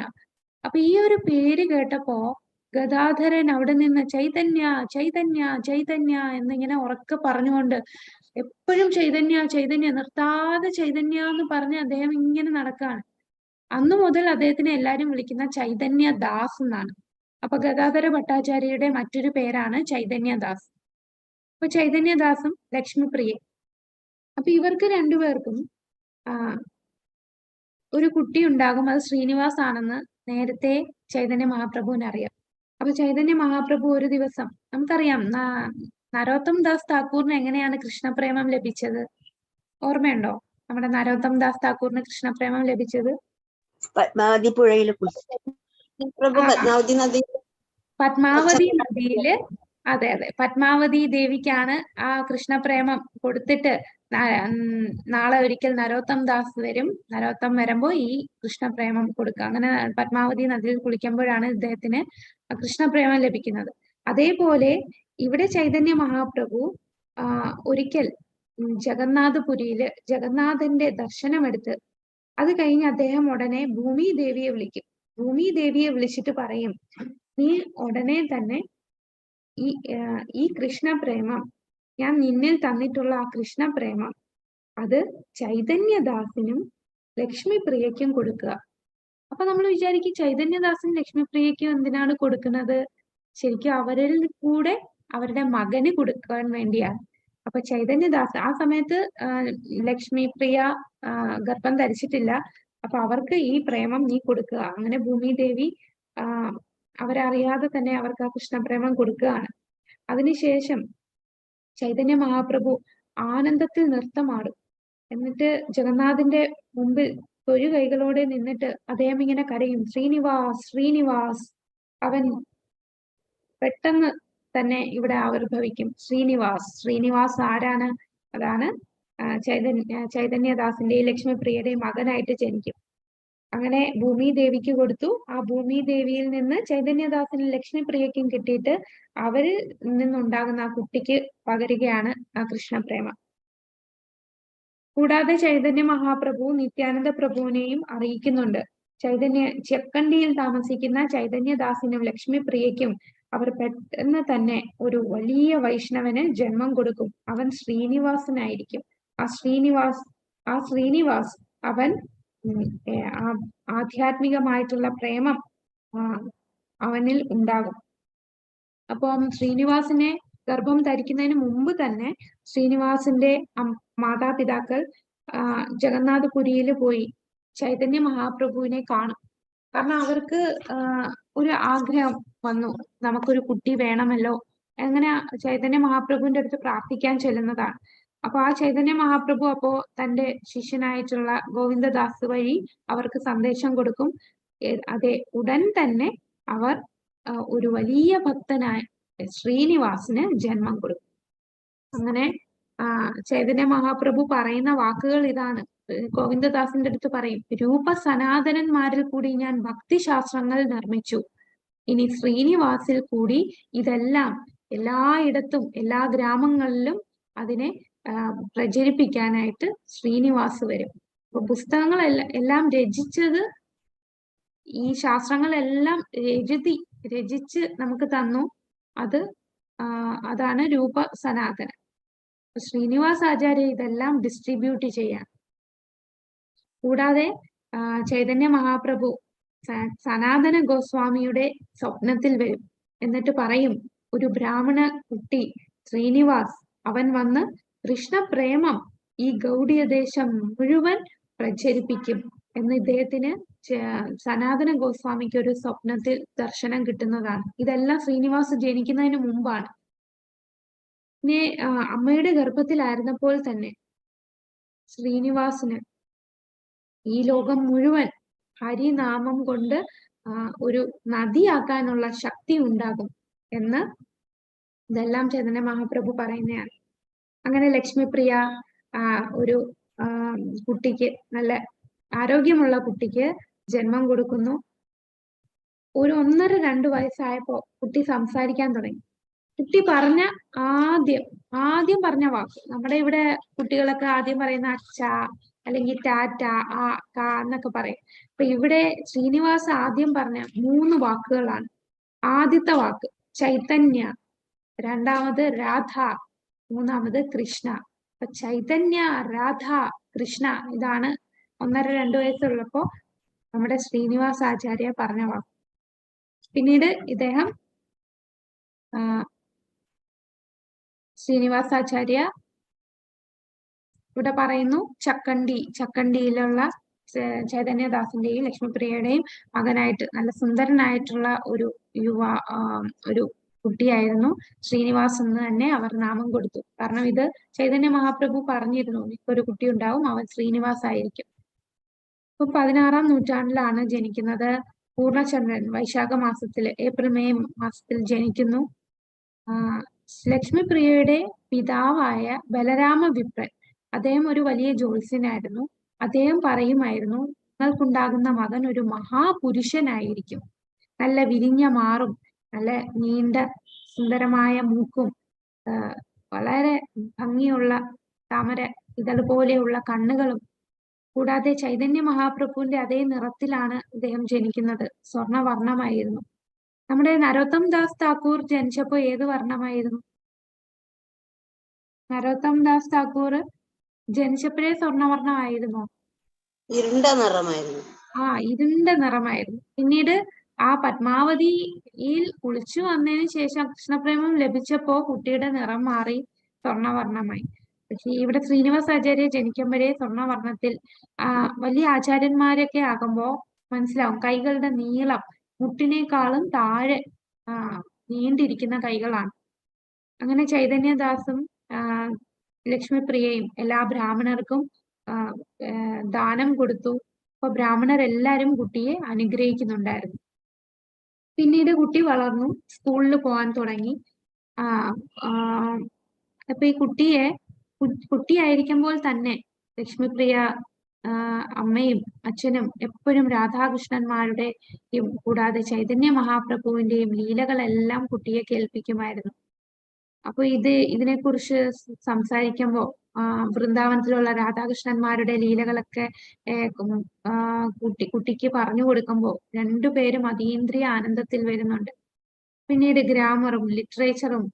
അപ്പൊ ഈ ഒരു പേര് കേട്ടപ്പോ ഗദാധരൻ അവിടെ നിന്ന് ചൈതന്യ ചൈതന്യ ചൈതന്യ എന്നിങ്ങനെ ഉറക്കെ പറഞ്ഞുകൊണ്ട് എപ്പോഴും ചൈതന്യ നിർത്താതെ ചൈതന്യ എന്ന് പറഞ്ഞ് അദ്ദേഹം ഇങ്ങനെ നടക്കാണ്. അന്നു മുതൽ അദ്ദേഹത്തിനെ എല്ലാരും വിളിക്കുന്ന ചൈതന്യദാസ് എന്നാണ്. അപ്പൊ ഗദാധര ഭട്ടാചാര്യയുടെ മറ്റൊരു പേരാണ് ചൈതന്യദാസ്. അപ്പൊ ചൈതന്യദാസും ലക്ഷ്മിപ്രിയയും. അപ്പൊ ഇവർക്ക് രണ്ടുപേർക്കും ഒരു കുട്ടി ഉണ്ടാകും. അത് ശ്രീനിവാസ് ആണെന്ന് നേരത്തെ ചൈതന്യ മഹാപ്രഭുവിന് അറിയാം. അപ്പൊ ചൈതന്യ മഹാപ്രഭു ഒരു ദിവസം, നമുക്കറിയാം നരോത്തം ദാസ് താക്കൂറിന് എങ്ങനെയാണ് കൃഷ്ണപ്രേമം ലഭിച്ചത്? ഓർമ്മയുണ്ടോ നമ്മുടെ നരോത്തം ദാസ് താക്കൂറിന് കൃഷ്ണപ്രേമം ലഭിച്ചത്? പത്മാവതി പുഴയിൽ പത്മാവതി നദിയില്, അതെ, പത്മാവതി ദേവിക്കാണ് ആ കൃഷ്ണപ്രേമം കൊടുത്തിട്ട് നാളെ ഒരിക്കൽ നരോത്തം ദാസ് വരും, നരോത്തം വരുമ്പോ ഈ കൃഷ്ണപ്രേമം കൊടുക്കുക. അങ്ങനെ പത്മാവതി നദിയിൽ കുളിക്കുമ്പോഴാണ് ഇദ്ദേഹത്തിന് കൃഷ്ണപ്രേമം ലഭിക്കുന്നത്. അതേപോലെ ഇവിടെ ചൈതന്യ മഹാപ്രഭു ഒരിക്കൽ ജഗന്നാഥപുരിയില് ജഗന്നാഥന്റെ ദർശനമെടുത്ത് അത് കഴിഞ്ഞ് അദ്ദേഹം ഉടനെ ഭൂമി ദേവിയെ വിളിക്കും. ഭൂമി ദേവിയെ വിളിച്ചിട്ട് പറയും, നീ ഉടനെ തന്നെ ഈ കൃഷ്ണപ്രേമം, ഞാൻ നിന്നിൽ തന്നിട്ടുള്ള ആ കൃഷ്ണപ്രേമം അത് ചൈതന്യദാസിനും ലക്ഷ്മിപ്രിയയ്ക്കും കൊടുക്കുക. അപ്പൊ നമ്മൾ വിചാരിക്കും ചൈതന്യദാസിനും ലക്ഷ്മിപ്രിയയ്ക്കും എന്തിനാണ് കൊടുക്കുന്നത്? ശരിക്കും അവരിൽ കൂടെ അവരുടെ മകന് കൊടുക്കാൻ വേണ്ടിയാണ്. അപ്പൊ ചൈതന്യദാസ് ആ സമയത്ത് ലക്ഷ്മിപ്രിയ ഗർഭം ധരിച്ചിട്ടില്ല. അപ്പൊ അവർക്ക് ഈ പ്രേമം നീ കൊടുക്കുക. അങ്ങനെ ഭൂമി ദേവി അവരറിയാതെ തന്നെ അവർക്ക് ആ കൃഷ്ണപ്രേമം കൊടുക്കുകയാണ്. അതിനുശേഷം ചൈതന്യ മഹാപ്രഭു ആനന്ദത്തിൽ നൃത്തമാടും. എന്നിട്ട് ജഗന്നാഥന്റെ മുമ്പിൽ തൊഴു കൈകളോടെ നിന്നിട്ട് അദ്ദേഹം ഇങ്ങനെ കരയും, ശ്രീനിവാസ് ശ്രീനിവാസ്. അവൻ പെട്ടെന്ന് തന്നെ ഇവിടെ ആവിർഭവിക്കും. ശ്രീനിവാസ് ആരാണ്? അതാണ് ചൈതന്യദാസിന്റെയും ലക്ഷ്മിപ്രിയയുടെയും മകനായിട്ട് ജനിക്കും. അങ്ങനെ ഭൂമി ദേവിക്ക് കൊടുത്തു. ആ ഭൂമി ദേവിയിൽ നിന്ന് ചൈതന്യദാസിനും ലക്ഷ്മിപ്രിയയ്ക്കും കിട്ടിയിട്ട് അവരിൽ നിന്നുണ്ടാകുന്ന ആ കുട്ടിക്ക് പകരുകയാണ് ആ കൃഷ്ണപ്രേമം. കൂടാതെ ചൈതന്യ മഹാപ്രഭു നിത്യാനന്ദ പ്രഭുവിനെയും അറിയിക്കുന്നുണ്ട്. ചെക്കണ്ടിയിൽ താമസിക്കുന്ന ചൈതന്യദാസിനും ലക്ഷ്മിപ്രിയയ്ക്കും അവർ പെട്ടെന്ന് തന്നെ ഒരു വലിയ വൈഷ്ണവന് ജന്മം കൊടുക്കും. അവൻ ശ്രീനിവാസനായിരിക്കും. ആ ശ്രീനിവാസ് അവൻ ആധ്യാത്മികമായിട്ടുള്ള പ്രേമം അവനിൽ ഉണ്ടാകും. അപ്പം ശ്രീനിവാസിനെ ഗർഭം ധരിക്കുന്നതിന് മുമ്പ് തന്നെ ശ്രീനിവാസിന്റെ മാതാപിതാക്കൾ ജഗന്നാഥപുരിയിൽ പോയി ചൈതന്യ മഹാപ്രഭുവിനെ കാണും. കാരണം അവർക്ക് ഒരു ആഗ്രഹം വന്നു, നമുക്കൊരു കുട്ടി വേണമല്ലോ. അങ്ങനെ ചൈതന്യ മഹാപ്രഭുവിന്റെ അടുത്ത് പ്രാർത്ഥിക്കാൻ ചെല്ലുന്നതാണ്. അപ്പൊ ആ ചൈതന്യ മഹാപ്രഭു അപ്പോ തന്റെ ശിഷ്യനായിട്ടുള്ള ഗോവിന്ദദാസ് വഴി അവർക്ക് സന്ദേശം കൊടുക്കും. അതെ, ഉടൻ തന്നെ അവർ ഒരു വലിയ ഭക്തനായ ശ്രീനിവാസിന് ജന്മം കൊടുക്കും. അങ്ങനെ ചൈതന്യ മഹാപ്രഭു പറയുന്ന വാക്കുകൾ ഇതാണ്. ഗോവിന്ദദാസിന്റെ അടുത്ത് പറയും, രൂപ സനാതനന്മാരിൽ കൂടി ഞാൻ ഭക്തിശാസ്ത്രങ്ങൾ നിർമ്മിച്ചു. ഇനി ശ്രീനിവാസിൽ കൂടി ഇതെല്ലാം എല്ലായിടത്തും എല്ലാ ഗ്രാമങ്ങളിലും അതിനെ പ്രചരിപ്പിക്കാനായിട്ട് ശ്രീനിവാസ് വരും. അപ്പൊ പുസ്തകങ്ങളെല്ലാം രചിച്ചത്, ഈ ശാസ്ത്രങ്ങളെല്ലാം രചിച്ച് നമുക്ക് തന്നു. അതാണ് രൂപ സനാതന. ശ്രീനിവാസ് ആചാര്യ ഇതെല്ലാം ഡിസ്ട്രിബ്യൂട്ട് ചെയ്യാൻ. കൂടാതെ ചൈതന്യ മഹാപ്രഭു സനാതന ഗോസ്വാമിയുടെ സ്വപ്നത്തിൽ വരും. എന്നിട്ട് പറയും, ഒരു ബ്രാഹ്മണ കുട്ടി ശ്രീനിവാസ്, അവൻ വന്ന് കൃഷ്ണപ്രേമം ഈ ഗൗഡിയദേശം മുഴുവൻ പ്രചരിപ്പിക്കും എന്ന് ഇദ്ദേഹത്തിന് സനാതന ഗോസ്വാമിക്ക് ഒരു സ്വപ്നത്തിൽ ദർശനം കിട്ടുന്നതാണ്. ഇതെല്ലാം ശ്രീനിവാസ് ജനിക്കുന്നതിന് മുമ്പാണ്. പിന്നെ അമ്മയുടെ ഗർഭത്തിലായിരുന്നപ്പോൾ തന്നെ ശ്രീനിവാസിന് ഈ ലോകം മുഴുവൻ ഹരിനാമം കൊണ്ട് ഒരു നദിയാക്കാനുള്ള ശക്തി ഉണ്ടാകും എന്ന് ഇതെല്ലാം ചൈതന്യ മഹാപ്രഭു പറയുന്നതാണ്. അങ്ങനെ ലക്ഷ്മിപ്രിയ ഒരു കുട്ടിക്ക്, നല്ല ആരോഗ്യമുള്ള കുട്ടിക്ക് ജന്മം കൊടുക്കുന്നു. ഒരു 1.5-2 വയസ്സായപ്പോ കുട്ടി സംസാരിക്കാൻ തുടങ്ങി. കുട്ടി പറഞ്ഞ ആദ്യം പറഞ്ഞ വാക്ക്, നമ്മുടെ ഇവിടെ കുട്ടികളൊക്കെ ആദ്യം പറയുന്ന അച്ഛ അല്ലെങ്കിൽ ടാറ്റ, ആ കാ എന്നൊക്കെ പറയും. അപ്പൊ ഇവിടെ ശ്രീനിവാസ് ആദ്യം പറഞ്ഞ 3 വാക്കുകളാണ്. ആദ്യത്തെ വാക്ക് ചൈതന്യ, രണ്ടാമത് രാധ, മൂന്നാമത് കൃഷ്ണ. അപ്പൊ ചൈതന്യ, രാധ, കൃഷ്ണ, ഇതാണ് 1.5-2 വയസ്സുള്ളപ്പോ നമ്മുടെ ശ്രീനിവാസ് ആചാര്യ പറഞ്ഞ വാക്ക്. പിന്നീട് ഇദ്ദേഹം ശ്രീനിവാസാചാര്യ ഇവിടെ പറയുന്നു, ചക്കണ്ടിയിലുള്ള ചൈതന്യദാസിന്റെയും ലക്ഷ്മിപ്രിയയുടെയും മകനായിട്ട് നല്ല സുന്ദരനായിട്ടുള്ള ഒരു കുട്ടിയായിരുന്നു ശ്രീനിവാസ് എന്ന് തന്നെ അവർ നാമം കൊടുത്തു. കാരണം ഇത് ചൈതന്യ മഹാപ്രഭു പറഞ്ഞിരുന്നു, ഒരു കുട്ടി ഉണ്ടാവും, അവൻ ശ്രീനിവാസ് ആയിരിക്കും. ഇപ്പൊ 16-ാം നൂറ്റാണ്ടിലാണ് ജനിക്കുന്നത്. പൂർണ്ണചന്ദ്രൻ വൈശാഖ മാസത്തിൽ, ഏപ്രിൽ മെയ് മാസത്തിൽ ജനിക്കുന്നു. ലക്ഷ്മിപ്രിയയുടെ പിതാവായ ബലരാമ വിപ്രൻ, അദ്ദേഹം ഒരു വലിയ ജ്യോത്സ്യനായിരുന്നു. അദ്ദേഹം പറയുമായിരുന്നു, നിങ്ങൾക്കുണ്ടാകുന്ന മകൻ ഒരു മഹാപുരുഷനായിരിക്കും. നല്ല വിരിഞ്ഞ മാറും, നല്ല നീണ്ട സുന്ദരമായ മൂക്കും, വളരെ ഭംഗിയുള്ള താമര ഇതൾ പോലെയുള്ള കണ്ണുകളും, കൂടാതെ ചൈതന്യ മഹാപ്രഭുവിന്റെ അതേ നിറത്തിലാണ് ഇദ്ദേഹം ജനിക്കുന്നത്. സ്വർണവർണ്ണമായിരുന്നു. നമ്മുടെ നരോത്തം ദാസ് താക്കൂർ ജനിച്ചപ്പോ ഏത് വർണ്ണമായിരുന്നു? നരോത്തം ദാസ് താക്കൂർ ജനിച്ചപ്പോഴേ സ്വർണവർണ്ണമായിരുന്നോ? ഇരുണ്ട നിറമായിരുന്നു. ഇരുണ്ട നിറമായിരുന്നു. പിന്നീട് ആ പത്മാവതിയിൽ കുളിച്ചു വന്നതിന് ശേഷം കൃഷ്ണപ്രേമം ലഭിച്ചപ്പോ കുട്ടിയുടെ നിറം മാറി സ്വർണവർണ്ണമായി. പക്ഷെ ഇവിടെ ശ്രീനിവാസ് ആചാര്യ ജനിക്കുമ്പോഴേ സ്വർണവർണ്ണത്തിൽ, വലിയ ആചാര്യന്മാരൊക്കെ ആകുമ്പോ മനസ്സിലാവും, കൈകളുടെ നീളം മുട്ടിനേക്കാളും താഴെ നീണ്ടിരിക്കുന്ന കൈകളാണ്. അങ്ങനെ ചൈതന്യദാസും ലക്ഷ്മിപ്രിയയും എല്ലാ ബ്രാഹ്മണർക്കും ദാനം കൊടുത്തു. അപ്പൊ ബ്രാഹ്മണരെല്ലാരും കുട്ടിയെ അനുഗ്രഹിക്കുന്നുണ്ടായിരുന്നു. പിന്നീട് കുട്ടി വളർന്നു, സ്കൂളിൽ പോകാൻ തുടങ്ങി. അപ്പൊ ഈ കുട്ടിയായിരിക്കുമ്പോൾ തന്നെ ലക്ഷ്മിപ്രിയ അമ്മയും അച്ഛനും എപ്പോഴും രാധാകൃഷ്ണന്മാരുടെ കൂടാതെ ചൈതന്യ മഹാപ്രഭുവിന്റെയും ലീലകളെല്ലാം കുട്ടിയെ കേൾപ്പിക്കുമായിരുന്നു. അപ്പൊ ഇതിനെക്കുറിച്ച് സംസാരിക്കുമ്പോ വൃന്ദാവനത്തിലുള്ള രാധാകൃഷ്ണന്മാരുടെ ലീലകളൊക്കെ കുട്ടിക്ക് പറഞ്ഞു കൊടുക്കുമ്പോൾ രണ്ടുപേരും അതീന്ദ്രിയ ആനന്ദത്തിൽ വരുന്നുണ്ട്. പിന്നീട് ഗ്രാമറും ലിറ്ററേച്ചറും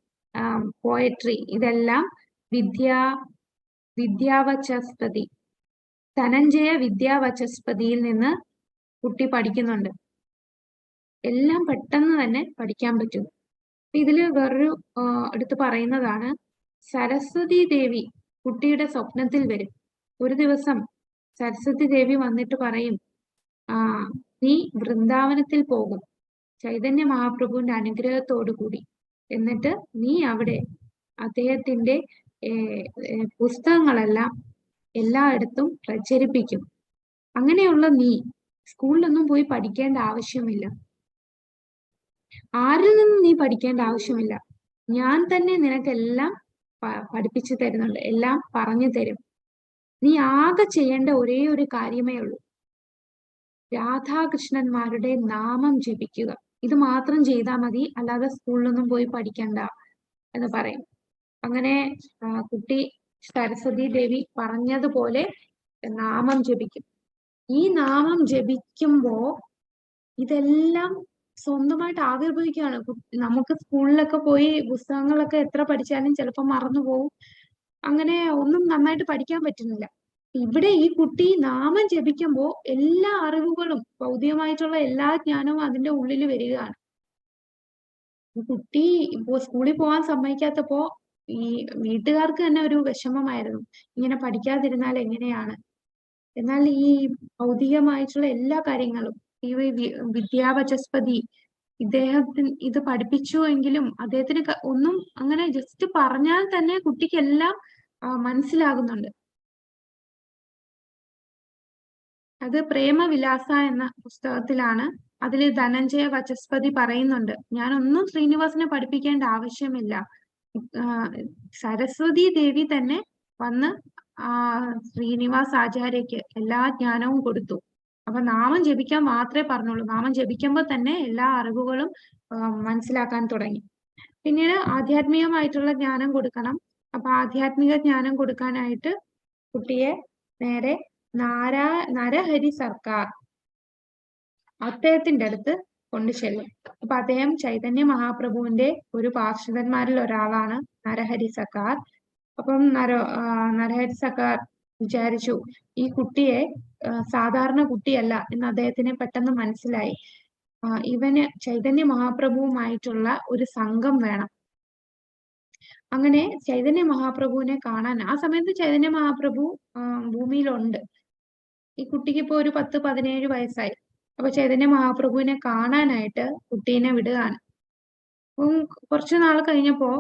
പോയട്രി ഇതെല്ലാം വിദ്യാവചസ്പതി, ധനഞ്ജയ വിദ്യാവചസ്പതിയിൽ നിന്ന് കുട്ടി പഠിക്കുന്നുണ്ട്. എല്ലാം പെട്ടെന്ന് തന്നെ പഠിക്കാൻ പറ്റും. ഇതില് വേറൊരു എടുത്ത് പറയുന്നതാണ്, സരസ്വതി ദേവി കുട്ടിയുടെ സ്വപ്നത്തിൽ വരും. ഒരു ദിവസം സരസ്വതി ദേവി വന്നിട്ട് പറയും, നീ വൃന്ദാവനത്തിൽ പോകും ചൈതന്യ മഹാപ്രഭുവിന്റെ അനുഗ്രഹത്തോടു കൂടി. എന്നിട്ട് നീ അവിടെ അദ്ദേഹത്തിന്റെ പുസ്തകങ്ങളെല്ലാം എല്ലായിടത്തും പ്രചരിപ്പിക്കും. അങ്ങനെയുള്ള നീ സ്കൂളിലൊന്നും പോയി പഠിക്കേണ്ട ആവശ്യമില്ല, ആരിൽ നിന്നും നീ പഠിക്കേണ്ട ആവശ്യമില്ല. ഞാൻ തന്നെ നിനക്കെല്ലാം പഠിപ്പിച്ചു തരുന്നുണ്ട്, എല്ലാം പറഞ്ഞു തരും. നീ ആകെ ചെയ്യേണ്ട ഒരേ ഒരു കാര്യമേ ഉള്ളൂ, രാധാകൃഷ്ണന്മാരുടെ നാമം ജപിക്കുക. ഇത് മാത്രം ചെയ്താൽ മതി, അല്ലാതെ സ്കൂളിലൊന്നും പോയി പഠിക്കണ്ട എന്ന് പറയും. അങ്ങനെ കുട്ടി സരസ്വതി ദേവി പറഞ്ഞതുപോലെ നാമം ജപിക്കും. ഈ നാമം ജപിക്കുമ്പോ ഇതെല്ലാം സ്വന്തമായിട്ട് ആവിർഭവിക്കുകയാണ്. നമുക്ക് സ്കൂളിലൊക്കെ പോയി പുസ്തകങ്ങളൊക്കെ എത്ര പഠിച്ചാലും ചിലപ്പോൾ മറന്നുപോകും, അങ്ങനെ ഒന്നും നന്നായിട്ട് പഠിക്കാൻ പറ്റുന്നില്ല. ഇവിടെ ഈ കുട്ടി നാമം ജപിക്കുമ്പോ എല്ലാ അറിവുകളും, ഭൗതികമായിട്ടുള്ള എല്ലാ ജ്ഞാനവും അതിന്റെ ഉള്ളിൽ വരികയാണ്. കുട്ടി ഇപ്പോ സ്കൂളിൽ പോകാൻ സമ്മതിക്കാത്തപ്പോ ഈ വീട്ടുകാർക്ക് തന്നെ ഒരു വിഷമമായിരുന്നു, ഇങ്ങനെ പഠിക്കാതിരുന്നാൽ എങ്ങനെയാണ്. എന്നാൽ ഈ ഭൗതികമായിട്ടുള്ള എല്ലാ കാര്യങ്ങളും, ഈ വിദ്യാവചസ്പതി ഇദ്ദേഹത്തിന് ഇത് പഠിപ്പിച്ചു എങ്കിലും അദ്ദേഹത്തിന് ഒന്നും അങ്ങനെ ജസ്റ്റ് പറഞ്ഞാൽ തന്നെ കുട്ടിക്ക് എല്ലാം മനസ്സിലാകുന്നുണ്ട്. അത് പ്രേമവിലാസ എന്ന പുസ്തകത്തിലാണ്. അതിൽ ധനഞ്ജയ വചസ്പതി പറയുന്നുണ്ട്, ഞാനൊന്നും ശ്രീനിവാസനെ പഠിപ്പിക്കേണ്ട ആവശ്യമില്ല, സരസ്വതി ദേവി തന്നെ വന്ന് ശ്രീനിവാസ് ആചാര്യക്ക് എല്ലാ ജ്ഞാനവും കൊടുത്തു. അപ്പൊ നാമം ജപിക്കാൻ മാത്രമേ പറഞ്ഞുള്ളൂ. നാമം ജപിക്കുമ്പോൾ തന്നെ എല്ലാ അറിവുകളും മനസ്സിലാക്കാൻ തുടങ്ങി. പിന്നീട് ആധ്യാത്മികമായിട്ടുള്ള ജ്ഞാനം കൊടുക്കണം. അപ്പൊ ആധ്യാത്മിക ജ്ഞാനം കൊടുക്കാനായിട്ട് കുട്ടിയെ നേരെ നരഹരി സർക്കാർ അദ്ദേഹത്തിന്റെ അടുത്ത് കൊണ്ടു ചെല്ലും. അപ്പൊ അദ്ദേഹം ചൈതന്യ മഹാപ്രഭുവിന്റെ ഒരു പാർഷദന്മാരിൽ ഒരാളാണ് നരഹരി സർക്കാർ. അപ്പം നരഹരി സർക്കാർ വിചാരിച്ചു, ഈ കുട്ടിയെ സാധാരണ കുട്ടിയല്ല എന്ന് അദ്ദേഹത്തിന് പെട്ടെന്ന് മനസ്സിലായി. ഇവന് ചൈതന്യ മഹാപ്രഭുവുമായിട്ടുള്ള ഒരു സംഘം വേണം. അങ്ങനെ ചൈതന്യ മഹാപ്രഭുവിനെ കാണാൻ ആ സമയത്ത് ചൈതന്യ മഹാപ്രഭു ഭൂമിയിലുണ്ട്. ഈ കുട്ടിക്ക് ഇപ്പൊ ഒരു 10-17 വയസ്സായി. അപ്പൊ ചൈതന്യ മഹാപ്രഭുവിനെ കാണാനായിട്ട് കുട്ടീനെ വിടുകയാണ്. അപ്പം കുറച്ചു നാൾ കഴിഞ്ഞപ്പോ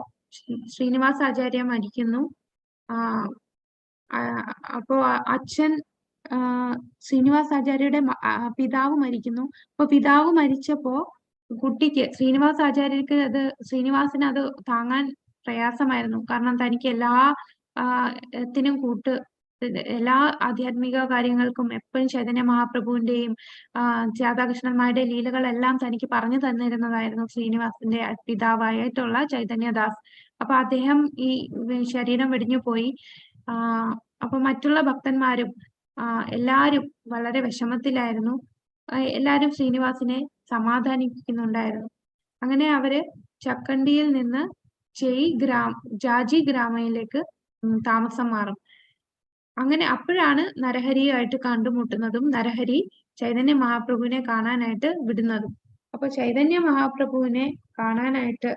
ശ്രീനിവാസ് ആചാര്യ മരിക്കുന്നു. അപ്പോ അച്ഛൻ ശ്രീനിവാസ് ആചാര്യയുടെ പിതാവ് മരിക്കുന്നു. അപ്പൊ പിതാവ് മരിച്ചപ്പോ കുട്ടിക്ക് ശ്രീനിവാസ് ആചാര്യക്ക് ശ്രീനിവാസിന് അത് താങ്ങാൻ പ്രയാസമായിരുന്നു. കാരണം തനിക്ക് എല്ലാത്തിനും എല്ലാ ആധ്യാത്മിക കാര്യങ്ങൾക്കും എപ്പോഴും ചൈതന്യ മഹാപ്രഭുവിന്റെയും രാധാകൃഷ്ണന്മാരുടെ ലീലകളെല്ലാം തനിക്ക് പറഞ്ഞു തന്നിരുന്നതായിരുന്നു ശ്രീനിവാസിന്റെ പിതാവായിട്ടുള്ള ചൈതന്യദാസ്. അപ്പൊ അദ്ദേഹം ഈ ശരീരം വെടിഞ്ഞു പോയി. അപ്പൊ മറ്റുള്ള ഭക്തന്മാരും എല്ലാരും വളരെ വിഷമത്തിലായിരുന്നു. എല്ലാരും ശ്രീനിവാസിനെ സമാധാനിപ്പിക്കുന്നുണ്ടായിരുന്നു. അങ്ങനെ അവര് ചക്കണ്ടിയിൽ നിന്ന് ജാജി ഗ്രാമയിലേക്ക് താമസം മാറും. അങ്ങനെ അപ്പോഴാണ് നരഹരിയായിട്ട് കണ്ടുമുട്ടുന്നതും നരഹരി ചൈതന്യ മഹാപ്രഭുവിനെ കാണാനായിട്ട് വിടുന്നതും. അപ്പൊ ചൈതന്യ മഹാപ്രഭുവിനെ കാണാനായിട്ട്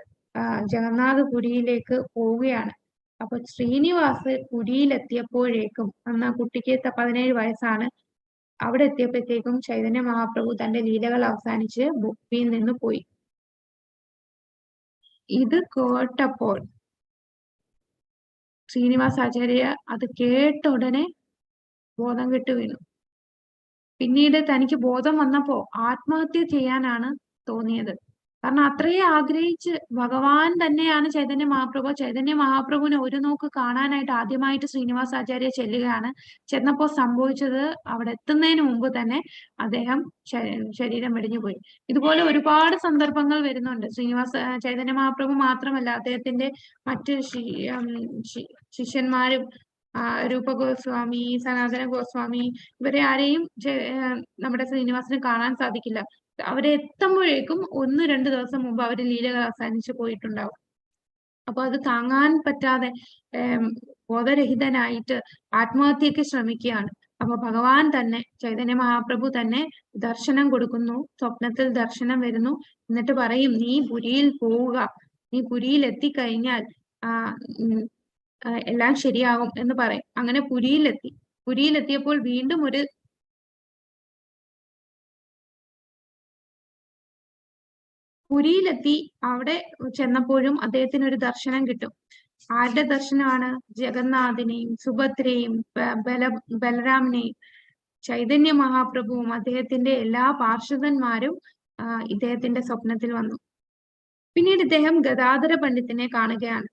ജഗന്നാഥപുരിയിലേക്ക് പോവുകയാണ്. അപ്പൊ ശ്രീനിവാസ് പുരിയിലെത്തിയപ്പോഴേക്കും, അന്ന് കുട്ടിക്ക് 17 വയസ്സാണ്, അവിടെ എത്തിയപ്പോഴത്തേക്കും ചൈതന്യ മഹാപ്രഭു തന്റെ ലീലകൾ അവസാനിച്ച് ഭൂമിയിൽ നിന്ന് പോയി. ഇത് കേട്ടപ്പോൾ ശ്രീനിവാസ് ആചാര്യ അത് കേട്ട ഉടനെ ബോധം കെട്ട് വീണു. പിന്നീട് തനിക്ക് ബോധം വന്നപ്പോ ആത്മഹത്യ ചെയ്യാനാണ് തോന്നിയത്. കാരണം അത്രയും ആഗ്രഹിച്ച്, ഭഗവാൻ തന്നെയാണ് ചൈതന്യ മഹാപ്രഭു. ചൈതന്യ മഹാപ്രഭുവിനെ ഒരു നോക്ക് കാണാനായിട്ട് ആദ്യമായിട്ട് ശ്രീനിവാസ് ആചാര്യ ചെല്ലുകയാണ്. ചെന്നപ്പോ സംഭവിച്ചത്, അവിടെ എത്തുന്നതിന് മുമ്പ് തന്നെ അദ്ദേഹം ശരീരം വെടിഞ്ഞു പോയി. ഇതുപോലെ ഒരുപാട് സന്ദർഭങ്ങൾ വരുന്നുണ്ട്. ചൈതന്യ മഹാപ്രഭു മാത്രമല്ല, അദ്ദേഹത്തിന്റെ മറ്റ് ശിഷ്യന്മാരും രൂപ ഗോസ്വാമി, സനാതന ഗോസ്വാമി, ഇവരെ ആരെയും നമ്മുടെ ശ്രീനിവാസിന് കാണാൻ സാധിക്കില്ല. അവരെ എത്തുമ്പോഴേക്കും 1-2 ദിവസം മുമ്പ് അവര് ലീലകൾ അവസാനിച്ചു പോയിട്ടുണ്ടാവും. അപ്പൊ അത് താങ്ങാൻ പറ്റാതെ ബോധരഹിതനായിട്ട് ആത്മഹത്യക്ക് ശ്രമിക്കുകയാണ്. അപ്പൊ ഭഗവാൻ തന്നെ ചൈതന്യ മഹാപ്രഭു തന്നെ ദർശനം കൊടുക്കുന്നു, സ്വപ്നത്തിൽ ദർശനം വരുന്നു. എന്നിട്ട് പറയും, നീ പുരിയിൽ പോവുക, നീ പുരിയിൽ എത്തിക്കഴിഞ്ഞാൽ എല്ലാം ശരിയാവും എന്ന് പറയും. അങ്ങനെ പുരിയിലെത്തി. പുരിയിലെത്തിയപ്പോൾ വീണ്ടും പുരിയിലെത്തി. അവിടെ ചെന്നപ്പോഴും അദ്ദേഹത്തിന് ഒരു ദർശനം കിട്ടും. ആരുടെ ദർശനമാണ്? ജഗന്നാഥിനെയും സുഭദ്രയും ബലരാമനെയും ചൈതന്യ മഹാപ്രഭുവും അദ്ദേഹത്തിന്റെ എല്ലാ പാർഷദന്മാരും ഇദ്ദേഹത്തിന്റെ സ്വപ്നത്തിൽ വന്നു. പിന്നീട് ഇദ്ദേഹം ഗദാധര പണ്ഡിത്തിനെ കാണുകയാണ്.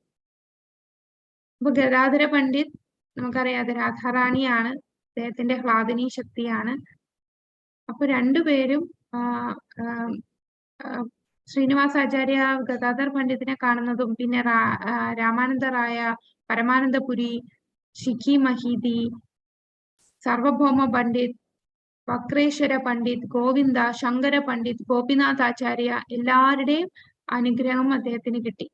അപ്പൊ ഗദാധര പണ്ഡിറ്റ് നമുക്കറിയാതെ രാധാറാണിയാണ്, അദ്ദേഹത്തിന്റെ ഹ്ലാദിനി ശക്തിയാണ്. അപ്പൊ രണ്ടുപേരും ശ്രീനിവാസാചാര്യ ഗദാധർ പണ്ഡിത്തിനെ കാണുന്നതും പിന്നെ രാമാനന്ദ റായ, പരമാനന്ദപുരി, ശിഖി മഹീതി, സർവഭൗമ പണ്ഡിറ്റ്, വക്രേശ്വര പണ്ഡിറ്റ്, ഗോവിന്ദ, ശങ്കര പണ്ഡിറ്റ്, ഗോപിനാഥ് ആചാര്യ എല്ലാവരുടെയും അനുഗ്രഹം അദ്ദേഹത്തിന് കിട്ടി.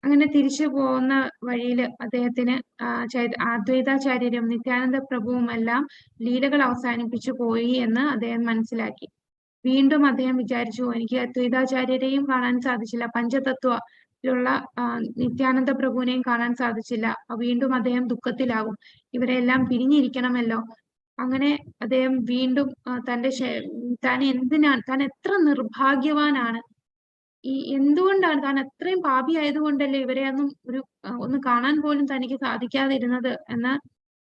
അങ്ങനെ തിരിച്ചു പോകുന്ന വഴിയിൽ അദ്ദേഹത്തിന് അദ്വൈതാചാര്യരും നിത്യാനന്ദ പ്രഭുവും എല്ലാം ലീലകൾ അവസാനിപ്പിച്ചു പോയി എന്ന് അദ്ദേഹം മനസ്സിലാക്കി. വീണ്ടും അദ്ദേഹം വിചാരിച്ചു, എനിക്ക് അദ്വൈതാചാര്യരെയും കാണാൻ സാധിച്ചില്ല, പഞ്ചതത്വത്തിലുള്ള നിത്യാനന്ദ പ്രഭുവിനെയും കാണാൻ സാധിച്ചില്ല. വീണ്ടും അദ്ദേഹം ദുഃഖത്തിലാകും, ഇവരെല്ലാം പിരിഞ്ഞിരിക്കണമല്ലോ. അങ്ങനെ അദ്ദേഹം വീണ്ടും താൻ എത്ര നിർഭാഗ്യവാനാണ്, എന്തുകൊണ്ടാണ് താൻ അത്രയും പാപി ആയതുകൊണ്ടല്ലേ ഇവരെ ഒന്ന് കാണാൻ പോലും തനിക്ക് സാധിക്കാതിരുന്നത് എന്ന്